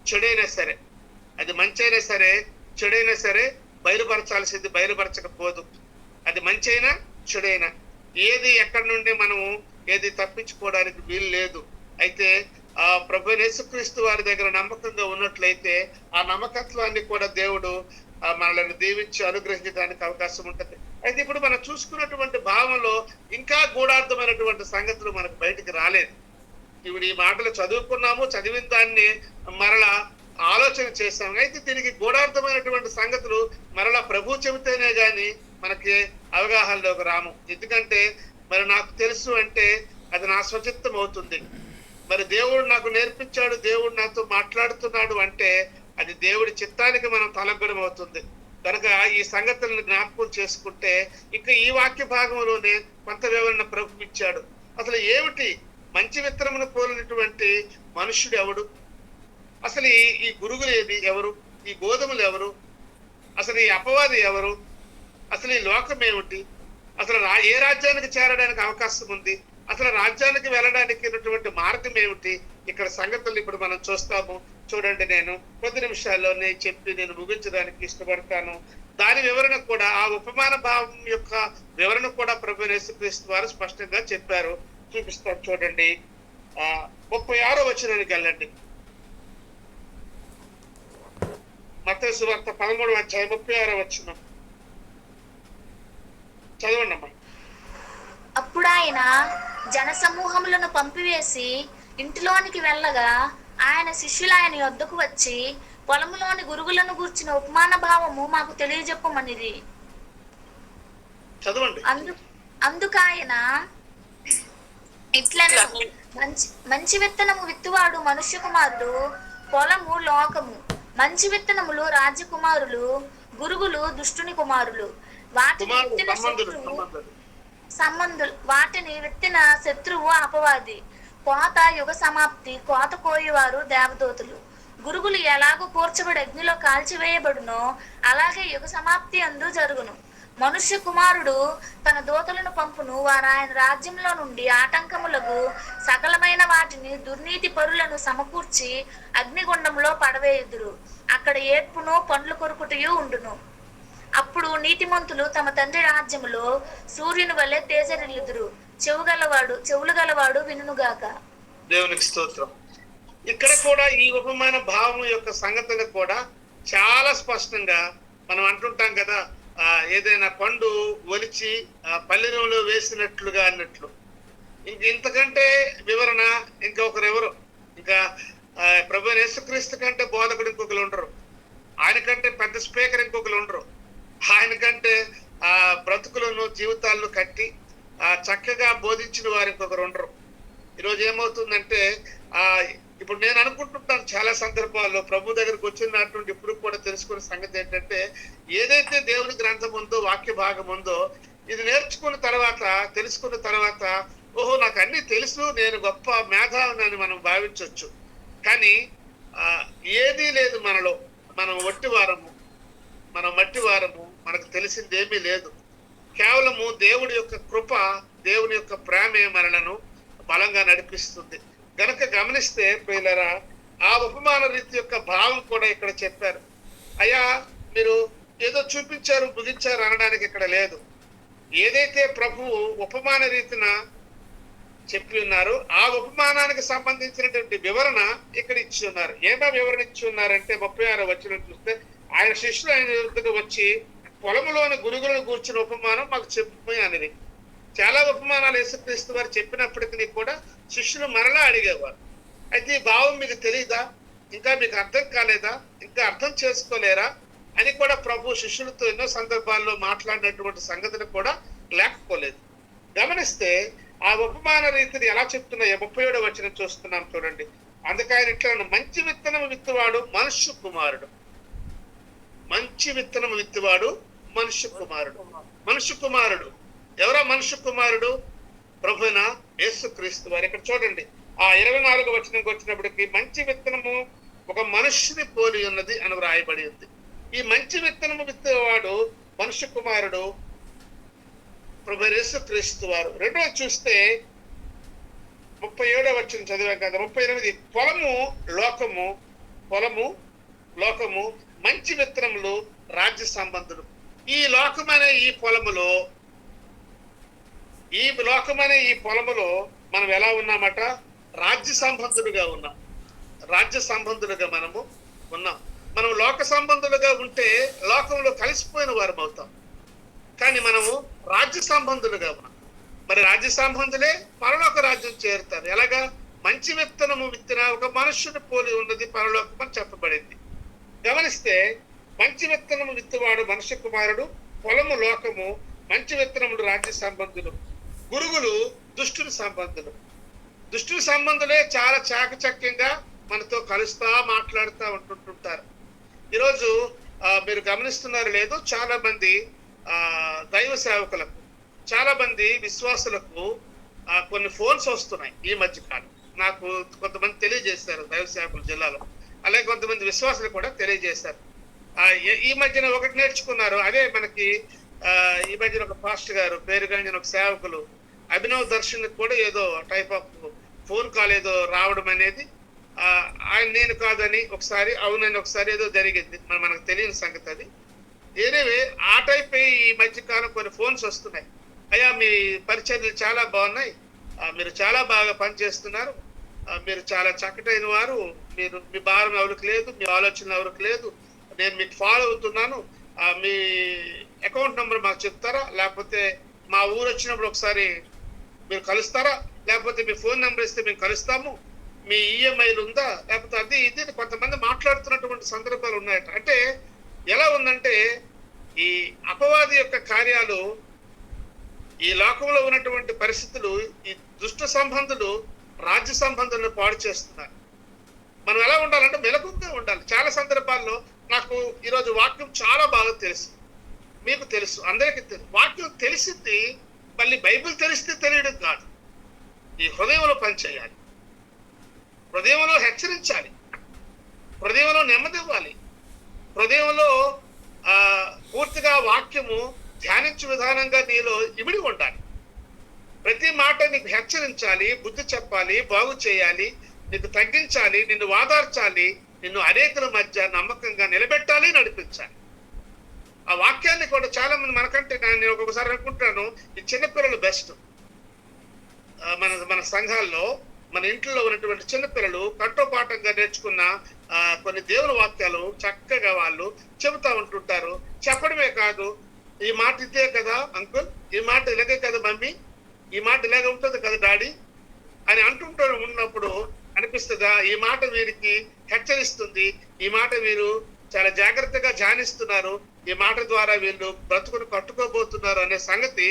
చెడైనా సరే, బయలుపరచాల్సింది బయలుపరచకపోదు. అది మంచైనా చెడైనా, ఏది ఎక్కడి నుండి మనము ఏది తప్పించుకోవడానికి వీలు లేదు. అయితే ప్రభు యేసుక్రీస్తు వారి దగ్గర నమ్మకంగా ఉన్నట్లయితే ఆ నమ్మకత్వాన్ని కూడా దేవుడు మనల్ని దీవించి అనుగ్రహించడానికి అవకాశం ఉంటుంది. అయితే ఇప్పుడు మనం చూసుకున్నటువంటి భావంలో ఇంకా గూఢార్థమైనటువంటి సంగతులు మనకు బయటికి రాలేదు. ఇప్పుడు ఈ మాటలు చదువుకున్నాము, చదివిన దాన్ని మరలా ఆలోచన చేశాం. అయితే దీనికి గూఢార్థమైనటువంటి సంగతులు మరలా ప్రభు చెబితేనే గాని మనకి అవగాహనలోకి రాము. ఎందుకంటే మరి నాకు తెలుసు అంటే అది నా స్వచిత్తం అవుతుంది. మరి దేవుడు నాకు నేర్పించాడు, దేవుడు నాతో మాట్లాడుతున్నాడు అంటే అది దేవుడి చిత్తానికి మనం తలగ్గడం అవుతుంది. కనుక ఈ సంగతులను జ్ఞాపకం చేసుకుంటే ఇంకా ఈ వాక్య భాగంలోనే కొంత వివరణ ప్రభు ఇచ్చాడు. అసలు ఏమిటి మంచి విత్తనమును పోలినటువంటి మనుష్యుడు ఎవడు? అసలు ఈ గురుగులు ఏది ఎవరు? ఈ గోధుమలు ఎవరు? అసలు ఈ అపవాది ఎవరు? అసలు ఈ లోకం ఏమిటి? అసలు ఏ రాజ్యానికి చేరడానికి అవకాశం ఉంది? అసలు రాజ్యానికి వెళ్ళడానికి ఉన్నటువంటి మార్గం ఏమిటి? ఇక్కడ సంగతులు ఇప్పుడు మనం చూస్తాము. చూడండి, నేను కొద్ది నిమిషాల్లోనే చెప్పి నేను ముగించడానికి ఇష్టపడతాను. దాని వివరణ కూడా, ఆ ఉపమాన భావం యొక్క వివరణ కూడా ప్రభువైన యేసుక్రీస్తు వారు స్పష్టంగా చెప్పారు. చూపిస్తాను చూడండి. 36వ వచనానికి వెళ్ళండి. మత్తయి సువార్త 13వ అధ్యాయం 36వ వచనం చదవండి అమ్మా. అప్పుడు ఆయన జనసమూహములను పంపివేసి ఇంటిలోనికి వెళ్ళగా ఆయన శిష్యులు ఆయన యొద్దకు వచ్చి పొలములోని గురుగులను గూర్చిన ఉపమాన భావము మాకు తెలియజెప్పమనిది. చదవండి. అందుకాయన ఇట్లను, మంచి విత్తనము విత్తువాడు మనుష్య కుమారుడు, పొలము లోకము. మంచి విత్తనములు రాజ్యకుమారులు, గురుగులు దుష్టుని కుమారులు. వాటిని విత్తిన శత్రువు అపవాది. కోత యుగ సమాప్తి, కోత కోయువారు దేవదూతలు. గురుగులు ఎలాగో కూర్చబడి అగ్నిలో కాల్చివేయబడునో అలాగే యుగ సమాప్తి అందు జరుగును. మనుష్య కుమారుడు తన దూతలను పంపును, వారు ఆయన రాజ్యంలో నుండి ఆటంకములకు సకలమైన వాటిని దుర్నీతి పరులను సమకూర్చి అగ్నిగుండంలో పడవేయుదురు. అక్కడ ఏడ్పును పండ్లు కొరుకుటయు ఉండును. అప్పుడు నీతిమంతులు తమ తండ్రి రాజ్యములో సూర్యుని వలె తేజరిల్లుదురు. చెవులు గలవాడు వినుగాక. దేవునికి స్తోత్రం. ఇక్కడ కూడా ఈ ఉపమాన భావం యొక్క సంగతులు కూడా చాలా స్పష్టంగా మనం అంటుంటాం కదా, ఏదైనా పండు ఒలిచి పల్లెరంలో వేసినట్లుగా అన్నట్లు. ఇంతకంటే వివరణ ఇంకొకరెవరు? ఇంకా ప్రభువైన యేసుక్రీస్తు కంటే బోధకుడు ఇంకొకరు ఉండరు. ఆయన కంటే పెద్ద స్పీకర్ ఇంకొకరు ఉండరు. ఆయన కంటే బ్రతుకులను జీవితాలను కట్టి చక్కగా బోధించిన వారు ఇంకొకరు ఉండరు. ఈరోజు ఏమవుతుందంటే ఇప్పుడు నేను అనుకుంటుంటాను చాలా సందర్భాల్లో ప్రభు దగ్గరకు వచ్చినటువంటి ఇప్పుడు కూడా తెలుసుకునే సంగతి ఏంటంటే, ఏదైతే దేవుని గ్రంథం ఉందో, వాక్య భాగం ఉందో, ఇది నేర్చుకున్న తర్వాత, తెలుసుకున్న తర్వాత, ఓహో నాకు అన్ని తెలుసు, నేను గొప్ప మేధావిని మనం భావించవచ్చు. కానీ ఏదీ లేదు మనలో. మనం మట్టి వారము, మనకు తెలిసిందేమీ లేదు. కేవలము దేవుడి యొక్క కృప, దేవుని యొక్క ప్రేమే మనలను బలంగా నడిపిస్తుంది. గనక గమనిస్తే ప్రియులారా, ఆ ఉపమాన రీతి యొక్క భావం కూడా ఇక్కడ చెప్పారు. అయ్యా మీరు ఏదో చూపించారు ముగించారు అనడానికి ఇక్కడ లేదు. ఏదైతే ప్రభువు ఉపమాన రీతిన చెప్పి ఉన్నారు, ఆ ఉపమానానికి సంబంధించినటువంటి వివరణ ఇక్కడ ఇచ్చి ఉన్నారు. ఏమో వివరణ ఇచ్చి ఉన్నారంటే 36వ వచనం చూస్తే, ఆయన శిష్యులు ఆయన ఎదురుకు వచ్చి పొలములోని గురుగులను కూర్చున్న ఉపమానం మాకు చెప్పిపోయి అనేది. చాలా ఉపమానాలు యేసుక్రీస్తు వారు చెప్పినప్పటికీ కూడా శిష్యులు మరలా అడిగేవారు, అయితే ఈ భావం మీకు తెలియదా, ఇంకా మీకు అర్థం కాలేదా, ఇంకా అర్థం చేసుకోలేరా అని కూడా ప్రభు శిష్యులతో ఎన్నో సందర్భాల్లో మాట్లాడినటువంటి సంగతులు కూడా లేకపోలేదు. గమనిస్తే ఆ ఉపమాన రీతిని ఎలా చెప్తున్నాయో 37వ వచనం చూస్తున్నాం చూడండి. అందుకని ఇట్లా, మంచి విత్తనం విత్తువాడు మనుష్య కుమారుడు. మంచి విత్తనం విత్తువాడు మనుష్య కుమారుడు. మనుష్య కుమారుడు ఎవరో? మనుష్య కుమారుడు ప్రభువైన యేసుక్రీస్తు వారు. ఇక్కడ చూడండి, ఆ 24వ వచనంకి వచ్చినప్పటికీ మంచి విత్తనము ఒక మనుష్యుని పోలి ఉన్నది అని వ్రాయబడి ఉంది. ఈ మంచి విత్తనము విత్తేవాడు మనుష్య కుమారుడు ప్రభువైన యేసుక్రీస్తు వారు. రెండోది చూస్తే 37వ వచనం చదివాం కదా, 38, పొలము లోకము, మంచి విత్తనములు రాజ్య సంబంధులు. ఈ లోకమనే ఈ పొలములో మనం ఎలా ఉన్నామట? రాజ్య సంబంధులుగా ఉన్నాం. మనము ఉన్నాం. మనం లోక సంబంధులుగా ఉంటే లోకంలో కలిసిపోయిన వారం అవుతాం. కానీ మనము రాజ్య సంబంధులుగా ఉన్నాం. మరి రాజ్య సంబంధులే పరలోక రాజ్యం చేరుతారు. ఎలాగా? మంచి విత్తనము విత్తిన ఒక మనుష్యుని పోలి ఉన్నది పరలోకం అని చెప్పబడింది. గమనిస్తే మంచి విత్తనము విత్తువాడు మనుష్య కుమారుడు, పొలము లోకము, మంచి విత్తనములు రాజ్య సంబంధులు, గురుగులు దుష్టుని సంబంధులు. దుష్టుని సంబంధులే చాలా చాకచక్యంగా మనతో కలుస్తా మాట్లాడుతూ ఉంటుంటారు. ఈరోజు మీరు గమనిస్తున్నారు లేదు, చాలా మంది దైవ సేవకులకు, చాలా మంది విశ్వాసులకు కొన్ని ఫోన్స్ వస్తున్నాయి ఈ మధ్య కాలం. నాకు కొంతమంది తెలియజేశారు దైవ సేవకుల జిల్లాలో, అలాగే కొంతమంది విశ్వాసులు కూడా తెలియజేశారు. ఈ మధ్యన ఒకటి నేర్చుకున్నారు. అదే మనకి ఈ మధ్యన ఒక పాస్టర్ గారు పేరుగాంచిన ఒక సేవకులు అభినవ్ దర్శన్ కూడా ఏదో టైప్ ఆఫ్ ఫోన్ కాల్ ఏదో రావడం అనేది, ఆయన నేను కాదని ఒకసారి, అవునని ఒకసారి ఏదో జరిగింది, మనకు తెలియని సంగతి అది. ఏదేవే ఆ టైప్ ఈ మధ్య కాలం కొన్ని ఫోన్స్ వస్తున్నాయి. అయ్యా మీ పరిచర్యలు చాలా బాగున్నాయి, మీరు చాలా బాగా పనిచేస్తున్నారు, మీరు చాలా చక్కటైన వారు, మీరు మీ భారం ఎవరికి లేదు, మీ ఆలోచన ఎవరికి లేదు, నేను మీకు ఫాలో అవుతున్నాను, మీ అకౌంట్ నెంబర్ మాకు చెప్తారా, లేకపోతే మా ఊరు వచ్చినప్పుడు ఒకసారి మీరు కలుస్తారా, లేకపోతే మీ ఫోన్ నెంబర్ ఇస్తే మేము కలుస్తాము, మీ ఈఎంఐలు ఉందా, లేకపోతే అది ఇది కొంతమంది మాట్లాడుతున్నటువంటి సందర్భాలు ఉన్నాయట. అంటే ఎలా ఉందంటే ఈ అపవాది యొక్క కార్యాలు, ఈ లోకంలో ఉన్నటువంటి పరిస్థితులు, ఈ దుష్ట సంబంధులు రాజ్య సంబంధులను పాడు చేస్తున్నారు. మనం ఎలా ఉండాలంటే మెలకుగా ఉండాలి. చాలా సందర్భాల్లో నాకు ఈరోజు వాక్యం చాలా బాగా తెలుసు, మీకు తెలుసు, అందరికీ తెలుసు. వాక్యం తెలిసింది మళ్ళీ బైబిల్ తెలిస్తే తెలియడం కాదు, ఈ హృదయంలో పనిచేయాలి, హృదయంలో హెచ్చరించాలి, హృదయంలో నెమ్మది ఇవ్వాలి, హృదయంలో పూర్తిగా వాక్యము ధ్యానించే విధానంగా నీలో ఇమిడి ఉండాలి. ప్రతి మాట నీకు హెచ్చరించాలి, బుద్ధి చెప్పాలి, బాగు చేయాలి, నీకు తగ్గించాలి, నిన్ను వాదార్చాలి, నిన్ను అనేకుల మధ్య నమ్మకంగా నిలబెట్టాలి, నడిపించాలి. ఆ వాక్యాన్ని కూడా చాలా మంది మనకంటే, నేను ఒక్కొక్కసారి అనుకుంటాను ఈ చిన్నపిల్లలు బెస్ట్. మన సంఘాల్లో, మన ఇంట్లో ఉన్నటువంటి చిన్నపిల్లలు కంఠోపాఠంగా నేర్చుకున్న కొన్ని దేవుని వాక్యాలు చక్కగా వాళ్ళు చెబుతా ఉంటుంటారు. చెప్పడమే కాదు, ఈ మాట ఇదే కదా అంకుల్, ఈ మాట ఇలాగే కదా మమ్మీ, ఈ మాట ఇలాగే ఉంటుంది కదా డాడీ అని అంటుంటూ ఉన్నప్పుడు అనిపిస్తుందా, ఈ మాట వీరికి హెచ్చరిస్తుంది, ఈ మాట వీరు చాలా జాగ్రత్తగా ధ్యానిస్తున్నారు, ఈ మాట ద్వారా వీళ్ళు బ్రతుకును కట్టుకోబోతున్నారు అనే సంగతి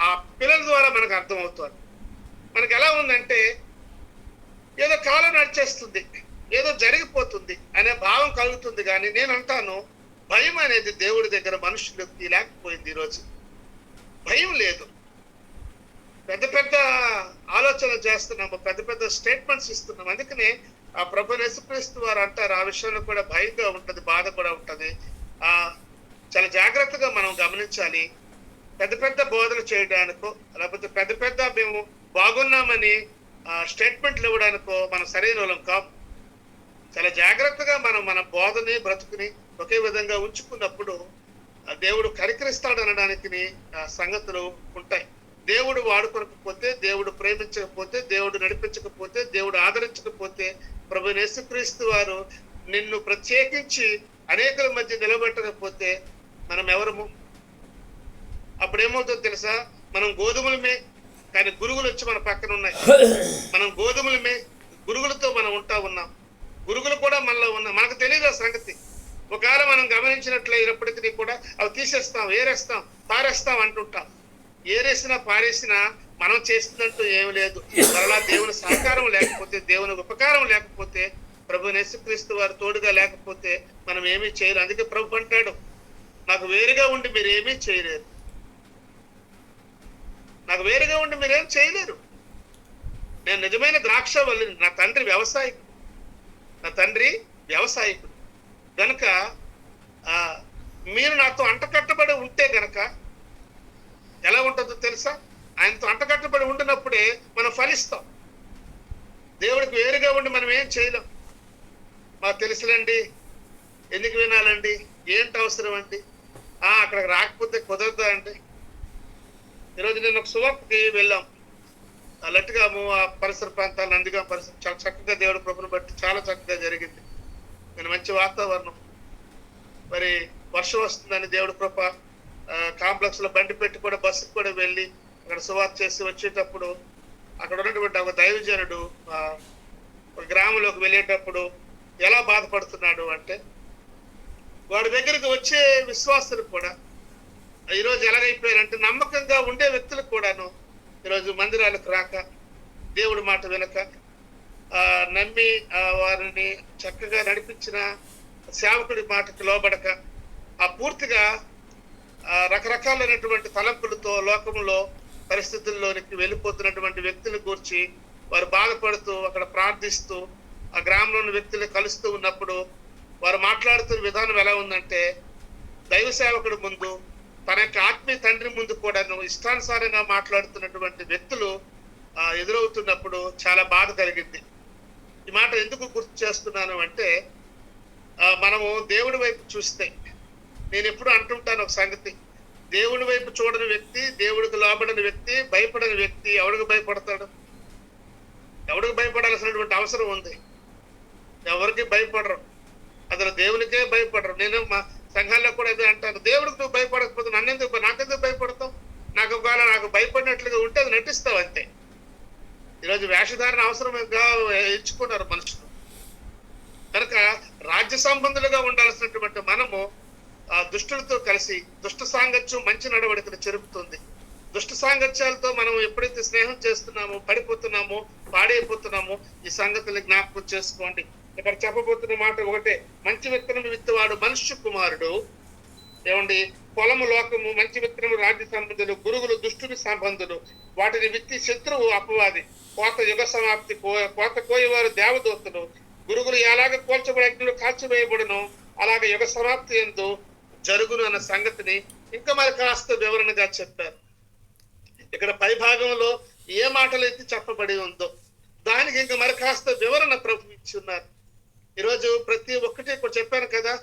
ఆ పిల్లల ద్వారా మనకు అర్థమవుతుంది. మనకి ఎలా ఉందంటే ఏదో కాలం నడిచేస్తుంది, ఏదో జరిగిపోతుంది అనే భావం కలుగుతుంది. కానీ నేను అంటాను, భయం అనేది దేవుడి దగ్గర మనుషులకి లేకపోయింది. ఈరోజు భయం లేదు, పెద్ద పెద్ద ఆలోచనలు చేస్తున్నాము, పెద్ద పెద్ద స్టేట్మెంట్స్ ఇస్తున్నాము. అందుకనే ఆ ప్రభువైన యేసుక్రీస్తు వారు అంటారు, ఆ విషయంలో కూడా భయంగా ఉంటది, బాధ కూడా ఉంటది. చాలా జాగ్రత్తగా మనం గమనించాలి. పెద్ద పెద్ద బోధనలు చేయడానికో, లేకపోతే పెద్ద పెద్ద మేము బాగున్నామని స్టేట్మెంట్లు ఇవ్వడానికో మనం సరైన వాళ్ళం కాము. చాలా జాగ్రత్తగా మనం మన బోధని బ్రతుకుని ఒకే విధంగా ఉంచుకున్నప్పుడు దేవుడు కనికరిస్తాడు అనడానికి సంగతులు ఉంటాయి. దేవుడు వాడుకోకపోతే, దేవుడు ప్రేమించకపోతే, దేవుడు నడిపించకపోతే, దేవుడు ఆదరించకపోతే, ప్రభువైన యేసుక్రీస్తు వారు నిన్ను ప్రత్యేకించి అనేకుల మధ్య నిలబెట్టకపోతే మనం ఎవరము? అప్పుడు ఏమవుతుందో తెలుసా, మనం గోధుమలమే, కానీ గురుగులు వచ్చి మన పక్కన ఉన్నాయి. మనం గోధుమలమే, గురుగులతో మనం ఉన్నాం. గురుగులు కూడా మనలో ఉన్నాయి, మనకు తెలియదు ఆ సంగతి. ఒకవేళ మనం గమనించినట్లయినప్పటికీ కూడా అవి తీసేస్తాం, ఏరేస్తాం, పారేస్తాం అంటుంటాం. ఏరేసినా పారేసినా మనం చేస్తున్నట్టు ఏమి లేదు. మరలా దేవుని సహకారం లేకపోతే, దేవుని ఉపకారం లేకపోతే, ప్రభువైన యేసుక్రీస్తు వారు తోడుగా లేకపోతే మనం ఏమీ చేయలేం. అందుకే ప్రభు అంటాడు, నాకు వేరుగా ఉండి మీరు ఏమీ చేయలేరు, నాకు వేరుగా ఉండి మీరేం చేయలేరు. నేను నిజమైన ద్రాక్ష వల్లిని, నా తండ్రి వ్యవసాయకుడు గనక మీరు నాతో అంటకట్టబడి ఉంటే గనక ఎలా ఉంటుందో తెలుసా? ఆయనతో అంటకట్టబడి ఉండినప్పుడే మనం ఫలిస్తాం. దేవుడికి వేరుగా ఉండి మనం ఏం చేయలేం. మాకు తెలుసులండి, ఎందుకు వినాలండి, ఏంటి అవసరం అండి, అక్కడికి రాకపోతే కుదరదా అండి. ఈరోజు నేను ఒక సువార్తకి వెళ్ళాం, లట్టిగాము ఆ పరిసర ప్రాంతాలు, నందిగా పరిసర, చాలా చక్కగా దేవుడి కృపను బట్టి చాలా చక్కగా జరిగింది. నేను మంచి వాతావరణం, మరి వర్షం వస్తుందని దేవుడి కృప, కాంప్లెక్స్ లో బండి పెట్టి కూడా బస్సుకు కూడా వెళ్ళి అక్కడ సువార్త చేసి వచ్చేటప్పుడు అక్కడ ఉన్నటువంటి ఒక దైవజనుడు ఒక గ్రామంలోకి వెళ్ళేటప్పుడు ఎలా బాధపడుతున్నాడు అంటే, వాడి దగ్గరికి వచ్చే విశ్వాసులు కూడా ఈరోజు ఎలాగైపోయారంటే, నమ్మకంగా ఉండే వ్యక్తులకు కూడాను ఈరోజు మందిరాలకు రాక, దేవుడి మాట వినక, నమ్మి వారిని చక్కగా నడిపించిన సేవకుడి మాటకు లోబడక, పూర్తిగా రకరకాలైనటువంటి తలంపులతో లోకంలో పరిస్థితుల్లోనికి వెళ్ళిపోతున్నటువంటి వ్యక్తుల గురించి వారు బాధపడుతూ అక్కడ ప్రార్థిస్తూ ఆ గ్రామంలోని వ్యక్తులు కలుస్తూ ఉన్నప్పుడు వారు మాట్లాడుతున్న విధానం ఎలా ఉందంటే, దైవ సేవకుడి ముందు, తన యొక్క ఆత్మీయ తండ్రి ముందు కూడాను ఇష్టానుసారంగా మాట్లాడుతున్నటువంటి వ్యక్తులు ఎదురవుతున్నప్పుడు చాలా బాధ కలిగింది. ఈ మాట ఎందుకు గుర్తు చేస్తున్నాను అంటే, మనము దేవుడి వైపు చూస్తే, నేను ఎప్పుడు అంటుంటాను ఒక సంగతి, దేవుడి వైపు చూడని వ్యక్తి, దేవుడికి లోబడని వ్యక్తి, భయపడని వ్యక్తి ఎవడికి భయపడతాడు? ఎవడికి భయపడాల్సినటువంటి అవసరం ఉంది? ఎవరికి భయపడరు, అసలు దేవునికే భయపడరు. నేను మా సంఘాల్లో కూడా అదే అంటాను, దేవుడికి నువ్వు భయపడకపోతే నాకెందుకు భయపడతావు? నాకు ఒకవేళ నాకు భయపడినట్లుగా ఉంటే అది నటిస్తావు అంతే. ఈరోజు వేషధారణ అవసరంగా ఎంచుకున్నారు మనుషులు. కనుక రాజ్య సంబంధులుగా ఉండాల్సినటువంటి మనము దుష్టులతో కలిసి, దుష్ట సాంగత్యం మంచి నడవడికను చెరుపుతుంది. దుష్ట సాంగత్యాలతో మనం ఎప్పుడైతే స్నేహం చేస్తున్నామో పడిపోతున్నామో, పాడైపోతున్నామో, ఈ సంగతులు జ్ఞాపకం చేసుకోండి. ఇక్కడ చెప్పబోతున్న మాట ఒకటే, మంచి విత్తనం విత్తువాడు మనుష్య కుమారుడు. ఏమండి, పొలము లోకము, మంచి విత్తనము రాజ్య సంబంధులు, గురుగులు దుష్టుని సంబంధులు, వాటిని విత్తి శత్రువు అపవాది, కోత యుగ సమాప్తి, కోత కోయవారు దేవదూతలు, గురుగులు ఎలాగ కోల్చబడి అగ్నిలో కాల్చివేయబడును అలాగే యుగ సమాప్తి ఎందు జరుగును అన్న సంగతిని ఇంకా మరి కాస్త వివరణగా చెప్పారు. ఇక్కడ పై భాగంలో ఏ మాటలు అయితే చెప్పబడి ఉందో దానికి ఇంకా మరి కాస్త వివరణ ప్రభు ఇచ్చి ఉన్నారు. ఈరోజు ప్రతి ఒక్కటి ఇప్పుడు చెప్పాను కదా,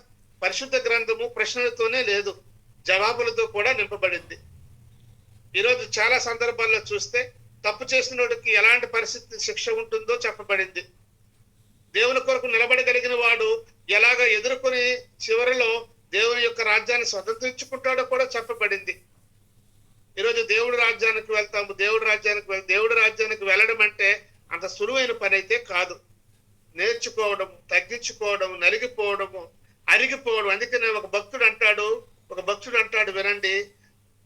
పరిశుద్ధ గ్రంథము ప్రశ్నలతోనే లేదు, జవాబులతో కూడా నింపబడింది. ఈరోజు చాలా సందర్భాల్లో చూస్తే తప్పు చేసినోడికి ఎలాంటి పరిస్థితి శిక్ష ఉంటుందో చెప్పబడింది. దేవుని కొరకు నిలబడగలిగిన వాడు ఎలాగ ఎదుర్కొని చివరిలో దేవుని యొక్క రాజ్యాన్ని స్వతంత్రించుకుంటాడో కూడా చెప్పబడింది. ఈరోజు దేవుడి రాజ్యానికి వెళ్తాము, దేవుడి రాజ్యానికి వెళ్ళడం అంటే అంత సులువైన పని అయితే కాదు. నేర్చుకోవడం, తగ్గించుకోవడం, నలిగిపోవడము, అరిగిపోవడం. అందుకనే ఒక భక్తుడు అంటాడు వినండి,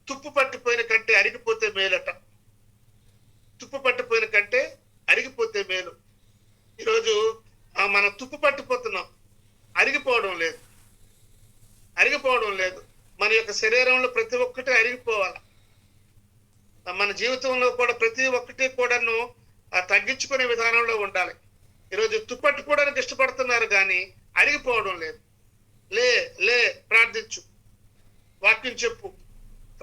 తుప్పు పట్టిపోయిన కంటే అరిగిపోతే మేలట. తుప్పు పట్టిపోయిన కంటే అరిగిపోతే మేలు. ఈరోజు మనం తుప్పు పట్టిపోతున్నాం, అరిగిపోవడం లేదు. మన యొక్క శరీరంలో ప్రతి ఒక్కటి అరిగిపోవాలి. మన జీవితంలో కూడా ప్రతి ఒక్కటి కూడాను తగ్గించుకునే విధానంలో ఉండాలి. ఈరోజు తుప్పట్టుకోవడానికి ఇష్టపడుతున్నారు కానీ అరిగిపోవడం లేదు. లే ప్రార్థించు, వాక్యం చెప్పు,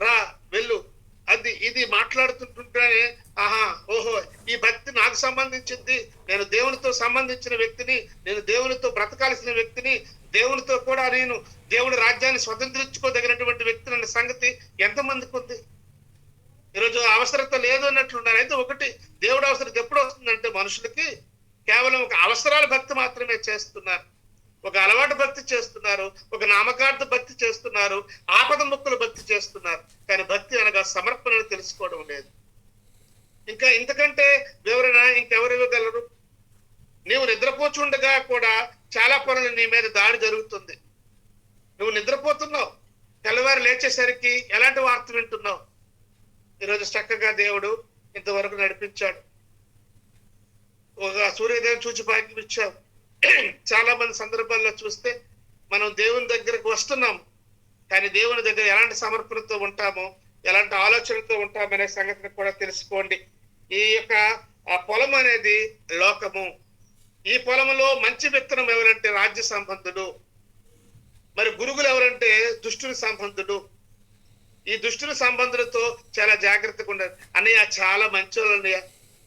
రా వెళ్ళు, అది ఇది మాట్లాడుతుంటుంటేనే ఓహో ఈ భక్తి నాకు సంబంధించింది, నేను దేవునితో సంబంధించిన వ్యక్తిని, నేను దేవునితో బ్రతకాల్సిన వ్యక్తిని, దేవునితో కూడా నేను దేవుడి రాజ్యాన్ని స్వతంత్రించుకోదగినటువంటి వ్యక్తిని అన్న సంగతి ఎంతమందికి ఉంది? ఈరోజు అవసరత లేదు అన్నట్లున్నారు. అయితే ఒకటి, దేవుడు అవసరం ఎప్పుడు వస్తుందంటే మనుషులకి కేవలం ఒక అవసరాల భక్తి మాత్రమే చేస్తున్నారు, ఒక అలవాటు భక్తి చేస్తున్నారు, ఒక నామకార్థ భక్తి చేస్తున్నారు, ఆపద మొక్కులు భక్తి చేస్తున్నారు. కానీ భక్తి అనగా సమర్పణను తెలుసుకోవడం లేదు. ఇంకా ఇంతకంటే వివరణ ఇంకెవరు ఇవ్వగలరు? నీవు నిద్రపోచుండగా కూడా చాలా పనులు నీ మీద దాడి జరుగుతుంది. నువ్వు నిద్రపోతున్నావు, తెల్లవారు లేచేసరికి ఎలాంటి వార్త వింటున్నావు? ఈరోజు చక్కగా దేవుడు ఇంతవరకు నడిపించాడు, ఒక సూర్యోదయం చూచి భాగ్యం ఇచ్చావు. చాలా మంది సందర్భాల్లో చూస్తే మనం దేవుని దగ్గరకు వస్తున్నాం, కానీ దేవుని దగ్గర ఎలాంటి సమర్పణతో ఉంటామో, ఎలాంటి ఆలోచనతో ఉంటామనే సంగతిని కూడా తెలుసుకోండి. ఈ యొక్క పొలం అనేది లోకము. ఈ పొలంలో మంచి విత్తనం ఎవరంటే రాజ్య సంబంధుడు, మరి గురుగులు ఎవరంటే దుష్టుని సంబంధుడు. ఈ దుష్టుని సంబంధులతో చాలా జాగ్రత్తగా ఉండాలి. అన్నయ్య చాలా మంచోళ్ళు అన్నయ్య,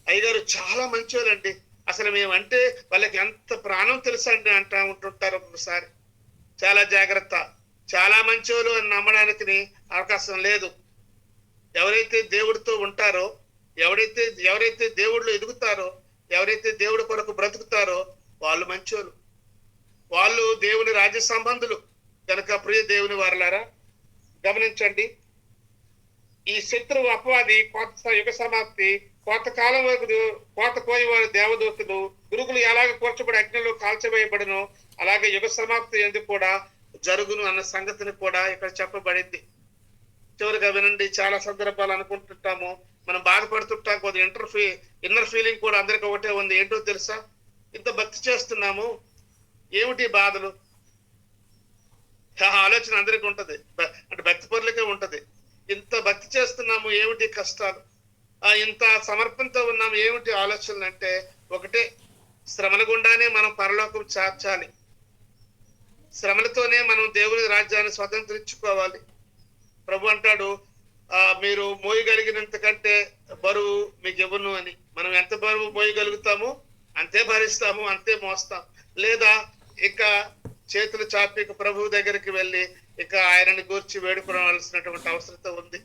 అయ్యగారు చాలా మంచోళ్ళండి, అసలు మేమంటే వాళ్ళకి ఎంత ప్రాణం తెలుసండి అంటా ఉంటుంటారు ఒకసారి. చాలా జాగ్రత్త, చాలా మంచోళ్ళు అని నమ్మడానికి అవకాశం లేదు. ఎవరైతే దేవుడితో ఉంటారో, ఎవరైతే దేవుళ్ళు ఎదుగుతారో, ఎవరైతే దేవుడి కొరకు బ్రతుకుతారో వాళ్ళు మంచోళ్ళు, వాళ్ళు దేవుని రాజ్య సంబంధులు. కనుక ప్రియ దేవుని వారలారా గమనించండి, ఈ శత్రువు అపవాది కోత యుగ సమాప్తి, కోతకాలం వరకు కోత కోయవారి దేవదూతలు, గురుగులు ఎలాగ కూర్చబడి అగ్నిలో కాల్చవేయబడును అలాగే యుగ సమాప్తి ఎందుకు కూడా జరుగును అన్న సంగతిని కూడా ఇక్కడ చెప్పబడింది. చివరిగా వినండి, చాలా సందర్భాలు అనుకుంటుంటాము, మనం బాధపడుతుంటాం, కొద్దిగా ఇన్నర్ ఫీలింగ్ కూడా అందరికి ఒకటే ఉంది. ఏంటో తెలుసా? ఇంత భక్తి చేస్తున్నాము, ఏమిటి బాధలు? ఆలోచన అందరికీ ఉంటది, అంటే భక్తి పరులకే ఉంటది. ఇంత భక్తి చేస్తున్నాము, ఏమిటి కష్టాలు? ఇంత సమర్పణతో ఉన్నాము, ఏమిటి ఆలోచనలు? అంటే ఒకటే, శ్రమల గుండానే మనం పరలోకం చేర్చాలి, శ్రమలతోనే మనం దేవుని రాజ్యాన్ని స్వతంత్రించుకోవాలి. ప్రభు అంటాడు, మీరు మోయగలిగినంత కంటే బరువు మీకు ఇవ్వను అని. మనం ఎంత బరువు మోయగలుగుతామో అంతే భరిస్తాము, అంతే మోస్తాం. లేదా ఇక చేతులు చాపి ప్రభువు దగ్గరికి వెళ్ళి ఇక ఆయనని గూర్చి వేడుకోవాల్సినటువంటి అవసరం ఉంది.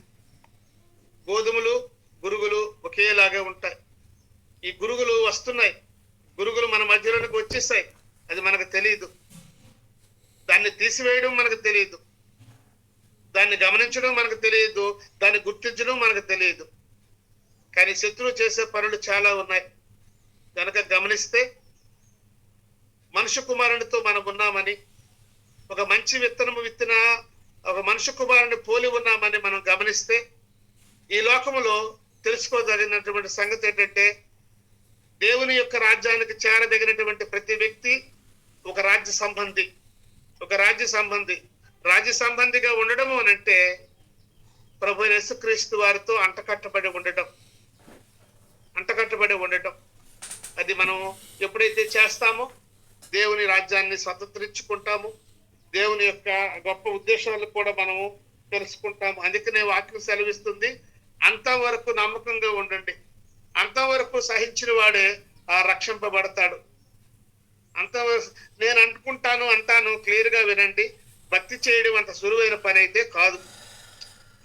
గోధుమలు గురుగులు ఒకేలాగే ఉంటాయి. ఈ గురుగులు వస్తున్నాయి, గురుగులు మన మధ్యలోనికి వచ్చేసాయి, అది మనకు తెలియదు. దాన్ని తీసివేయడం మనకు తెలియదు, దాన్ని గమనించడం మనకు తెలియదు, దాన్ని గుర్తించడం మనకు తెలియదు. కానీ శత్రువు చేసే పనులు చాలా ఉన్నాయి. కనుక గమనిస్తే మనుష్య కుమారునితో మనం ఉన్నామని, ఒక మంచి విత్తనము విత్తిన ఒక మనుష్య కుమారుని పోలి ఉన్నామని మనం గమనిస్తే, ఈ లోకములో తెలుసుకోదగినటువంటి సంగతి ఏంటంటే, దేవుని యొక్క రాజ్యానికి చేరదగినటువంటి ప్రతి వ్యక్తి ఒక రాజ్య సంబంధి, ఒక రాజ్య సంబంధి. రాజ్య సంబంధిగా ఉండడము అనంటే ప్రభు యేసుక్రీస్తు వారితో అంటకట్టబడి ఉండటం. అది మనం ఎప్పుడైతే చేస్తామో దేవుని రాజ్యాన్ని స్వతంత్రించుకుంటాము, దేవుని యొక్క గొప్ప ఉద్దేశాలు కూడా మనము తెలుసుకుంటాము. అందుకనే వాక్యం సెలవిస్తుంది, అంతవరకు నమ్మకంగా ఉండండి, అంతవరకు సహించిన వాడే రక్షింపబడతాడు. నేను అంటాను క్లియర్ గా వినండి, భక్తి చేయడం అంత సులువైన పని అయితే కాదు.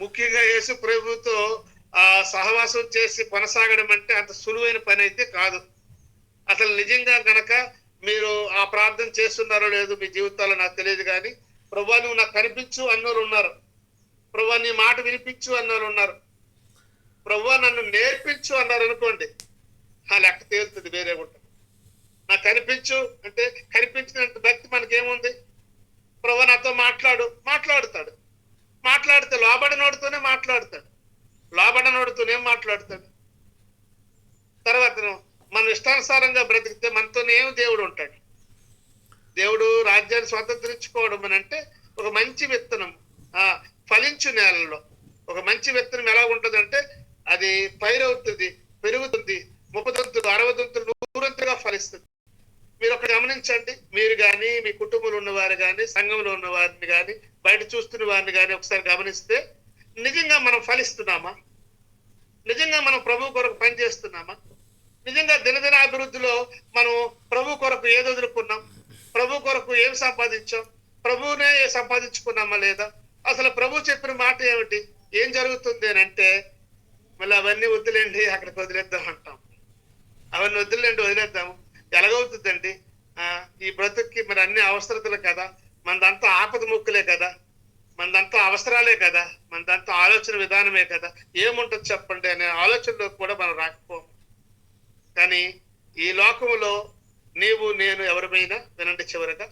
ముఖ్యంగా యేసు ప్రభుతో సహవాసం చేసి కొనసాగడం అంటే అంత సులువైన పని అయితే కాదు. అసలు నిజంగా గనక మీరు ఆ ప్రార్థన చేస్తున్నారో లేదో మీ జీవితాల్లో నాకు తెలియదు, కానీ ప్రభువా నువ్వు నాకు కనిపించు అన్నోరు ఉన్నారు, ప్రభువా నీ మాట వినిపించు అన్నోరు ఉన్నారు, ప్రభువా నన్ను నేర్పించు అన్నారు అనుకోండి, ఆ లెక్క తేలుతుంది, వేరే ఉంటుంది. నాకు కనిపించు అంటే కనిపించినంత భక్తి మనకేముంది? ప్రభువా నాతో మాట్లాడుతాడు. మాట్లాడితే లోబడనోడుతూనే మాట్లాడతాడు. తర్వాత మనం ఇష్టానుసారంగా బ్రతికితే మనతోనే దేవుడు ఉంటాడు. దేవుడు రాజ్యాన్ని స్వతంత్రించుకోవడం అని అంటే ఒక మంచి విత్తనం ఫలించు నేలలో ఒక మంచి విత్తనం ఎలా ఉంటుందంటే అది పైరవుతుంది, పెరుగుతుంది, 30 దంతులు 60 దంతులు 100 ఫలిస్తుంది. మీరు ఒకటి గమనించండి, మీరు కానీ మీ కుటుంబంలో ఉన్నవారు కానీ సంఘంలో ఉన్న వారిని కానీ బయట చూస్తున్న వారిని కానీ ఒకసారి గమనిస్తే నిజంగా మనం ఫలిస్తున్నామా? నిజంగా మనం ప్రభు కొరకు పనిచేస్తున్నామా? నిజంగా దినదిన అభివృద్ధిలో మనం ప్రభు కొరకు ఏది వదులుకున్నాం? ప్రభు కొరకు ఏం సంపాదించాం? ప్రభువునే సంపాదించుకున్నామా లేదా? అసలు ప్రభు చెప్పిన మాట ఏమిటి? ఏం జరుగుతుంది అని అంటే మళ్ళీ అవన్నీ వదిలేండి, అక్కడికి వదిలేద్దాం అంటాం. అవన్నీ వదిలేద్దాము. ఎలాగవుతుందండి? ఈ బ్రతుక్కి మరి అన్ని అవసరతలు కదా, మనదంతా ఆపద ముక్కులే కదా, మనదంతా అవసరాలే కదా, మనదంతా ఆలోచన విధానమే కదా, ఏముంటుంది చెప్పండి అనే ఆలోచనలో కూడా మనం రాకపోము. కానీ ఈ లోకంలో నీవు నేను ఎవరిమైనా వినండి, చివరగా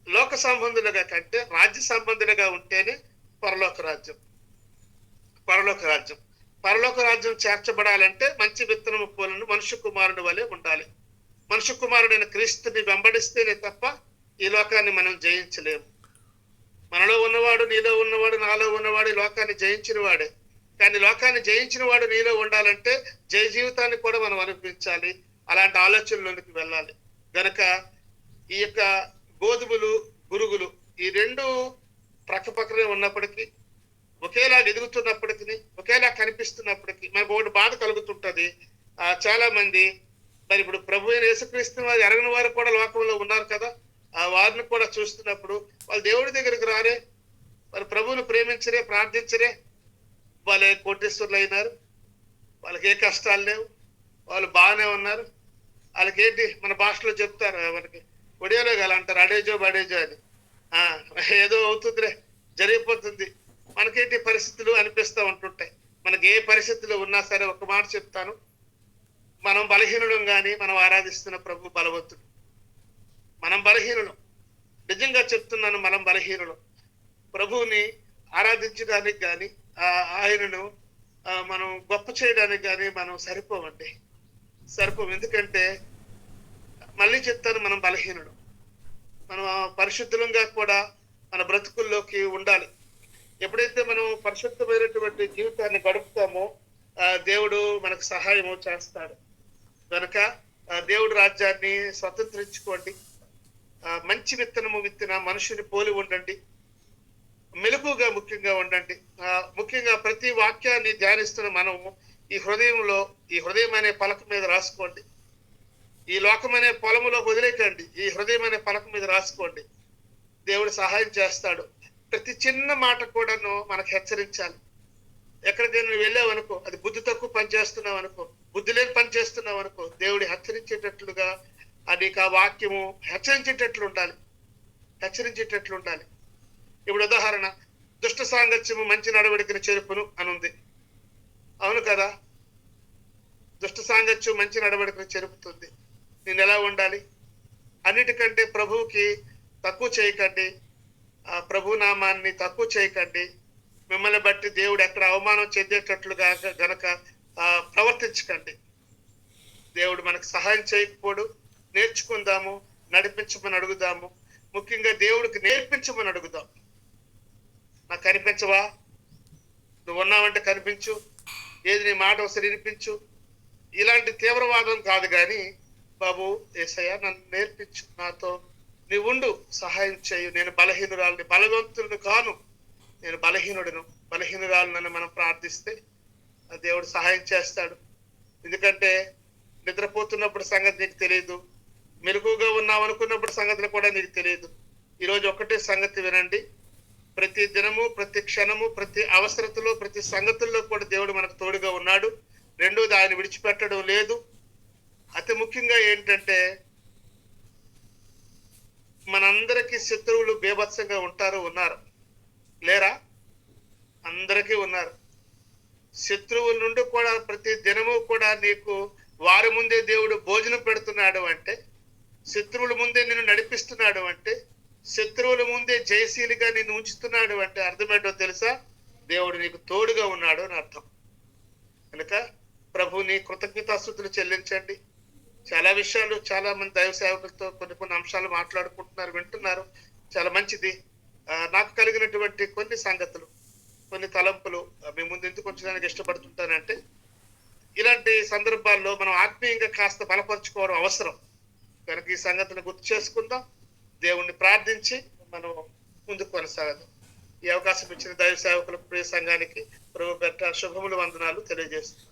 లోక సంబంధులుగా కంటే రాజ్య సంబంధులుగా ఉంటేనే పరలోక రాజ్యం చేర్చబడాలంటే మంచి విత్తనము పోలను మనుష్య కుమారుని వలె ఉండాలి. మనుష్య కుమారుడైన క్రీస్తుని వెంబడిస్తేనే తప్ప ఈ లోకాన్ని మనం జయించలేము. మనలో ఉన్నవాడు, నీలో ఉన్నవాడు, నాలో ఉన్నవాడు ఈ లోకాన్ని జయించిన వాడే. కానీ లోకాన్ని జయించిన వాడు నీలో ఉండాలంటే జయ జీవితాన్ని కూడా మనం అనిపించాలి. అలాంటి ఆలోచనలోనికి వెళ్ళాలి. గనక ఈ యొక్క గోధుమలు గురుగులు ఈ రెండు ప్రక్కపక్కనే ఉన్నప్పటికీ, ఒకేలా ఎదుగుతున్నప్పటికీ, ఒకేలా కనిపిస్తున్నప్పటికీ మనకు ఒకటి బాధ కలుగుతుంటది. చాలా మంది మరి ఇప్పుడు ప్రభు అయిన యేసుక్రీస్తు వారు ఎరగని వారు కూడా లోకంలో ఉన్నారు కదా, వారిని కూడా చూస్తున్నప్పుడు వాళ్ళు దేవుడి దగ్గరికి రారే, వారు ప్రభువును ప్రేమించరే, ప్రార్థించరే, వాళ్ళే కోటేశ్వరులు అయినారు, వాళ్ళకి ఏ కష్టాలు లేవు, వాళ్ళు బాగానే ఉన్నారు. వాళ్ళకి ఏంటి మన భాషలో చెప్తారు, మనకి ఒడియాలో గల అంటారు అడేజో బడేజో అని, ఏదో అవుతుందిలే, జరిగిపోతుంది, మనకేంటి పరిస్థితులు అనిపిస్తూ ఉంటుంటాయి. పరిస్థితుల్లో ఉన్నా సరే ఒక మాట చెప్తాను, మనం బలహీనులం కానీ మనం ఆరాధిస్తున్న ప్రభు బలవంతుడు. మనం బలహీనులం, నిజంగా చెప్తున్నాను, మనం బలహీనులం. ప్రభువుని ఆరాధించడానికి కానీ ఆయనను మనం గొప్ప చేయడానికి కానీ మనం సరిపోమండి, సరిపోం. ఎందుకంటే మళ్ళీ చెప్తాను, మనం బలహీనుడు. మనం పరిశుద్ధంగా కూడా మన బ్రతుకుల్లోకి ఉండాలి. ఎప్పుడైతే మనం పరిశుద్ధమైనటువంటి జీవితాన్ని గడుపుతామో దేవుడు మనకు సహాయము చేస్తాడు. కనుక దేవుడు రాజ్యాన్ని స్వతంత్రించుకోండి. మంచి విత్తనము విత్తిన మనుషుని పోలి ఉండండి. మెలుగుగా ముఖ్యంగా ఉండండి. ముఖ్యంగా ప్రతి వాక్యాన్ని ధ్యానిస్తున్న మనం ఈ హృదయం అనే పలక మీద రాసుకోండి. ఈ లోకం అనే పొలములో వదిలేకండి, ఈ హృదయం అనే పలక మీద రాసుకోండి. దేవుడు సహాయం చేస్తాడు. ప్రతి చిన్న మాట కూడాను మనకు హెచ్చరించాలి. ఎక్కడికైనా నువ్వు వెళ్ళావనుకో, అది బుద్ధి తక్కువ పని చేస్తున్నావు అనుకో, బుద్ధి లేని పని చేస్తున్నావు అనుకో, దేవుడు హెచ్చరించేటట్లుగా నీకు ఆ వాక్యము హెచ్చరించేటట్లు ఉండాలి, హెచ్చరించేటట్లు ఉండాలి. ఇప్పుడు ఉదాహరణ, దుష్ట సాంగత్యము మంచి నడవడికను చెరుపును అనుంది. అవును కదా, దుష్ట సాంగత్యం మంచి నడవడికను చెరుపుతుంది. నేను ఎలా ఉండాలి? అన్నిటికంటే ప్రభువుకి తక్కువ చేయకండి, ప్రభు నామాన్ని తక్కువ చేయకండి. మిమ్మల్ని బట్టి దేవుడు ఎక్కడ అవమానం చెందేటట్లుగా గనక ప్రవర్తించకండి. దేవుడు మనకు సహాయం చేయకపోడు. నేర్చుకుందాము, నడిపించమని అడుగుదాము. ముఖ్యంగా దేవుడికి నేర్పించమని అడుగుదాం. నాకు కనిపించవా? నువ్వు ఉన్నావంటే కనిపించు, ఏది నీ మాట ఒకసారి వినిపించు. ఇలాంటి తీవ్రవాదం కాదు, కానీ బాబు యేసయ్య నన్ను నేర్పించు, నాతో నీవు ఉండు, సహాయం చేయు. నేను బలహీనురాలని, బలవంతులను కాను, నేను బలహీనురాలను మనం ప్రార్థిస్తే దేవుడు సహాయం చేస్తాడు. ఎందుకంటే నిద్రపోతున్నప్పుడు సంగతి నీకు తెలియదు, మెరుగుగా ఉన్నావు అనుకున్నప్పుడు సంగతులు కూడా నీకు తెలియదు. ఈరోజు ఒకటే సంగతి వినండి, ప్రతి దినము, ప్రతి క్షణము, ప్రతి అవసరతలో, ప్రతి సంగతుల్లో కూడా దేవుడు మనకు తోడుగా ఉన్నాడు. రెండోది, ఆయన విడిచిపెట్టడం లేదు. అతి ముఖ్యంగా ఏంటంటే, మనందరికీ శత్రువులు బీభత్సంగా ఉన్నారు, లేరా? అందరికీ ఉన్నారు. శత్రువుల నుండి కూడా ప్రతి దినము కూడా నీకు వారి ముందే దేవుడు భోజనం పెడుతున్నాడు అంటే, శత్రువుల ముందే నిన్ను నడిపిస్తున్నాడు అంటే, శత్రువుల ముందే జయశీలిగా నిన్ను ఉంచుతున్నాడు అంటే అర్థమేంటో తెలుసా? దేవుడు నీకు తోడుగా ఉన్నాడు అని అర్థం. కనుక ప్రభుని కృతజ్ఞతాస్తుతులు చెల్లించండి. చాలా విషయాలు చాలా మంది దైవ సేవకులతో కొన్ని అంశాలు మాట్లాడుకుంటున్నారు, వింటున్నారు. చాలా మంచిది. నాకు కలిగినటువంటి కొన్ని సంగతులు, కొన్ని తలంపులు మీ ముందు ఎందుకు ఉంచడానికి ఇష్టపడుతుంటానంటే, ఇలాంటి సందర్భాల్లో మనం ఆత్మీయంగా కాస్త బలపరుచుకోవడం అవసరం. కనుక ఈ సంగతిని గుర్తు చేసుకుందాం, దేవుణ్ణి ప్రార్థించి మనం ముందుకు కొనసాగదాం. ఈ అవకాశం ఇచ్చిన దైవ సేవకులకు, ప్రియ సంఘానికి ప్రభు పెట్ట శుభములు, వందనాలు తెలియజేస్తున్నాం.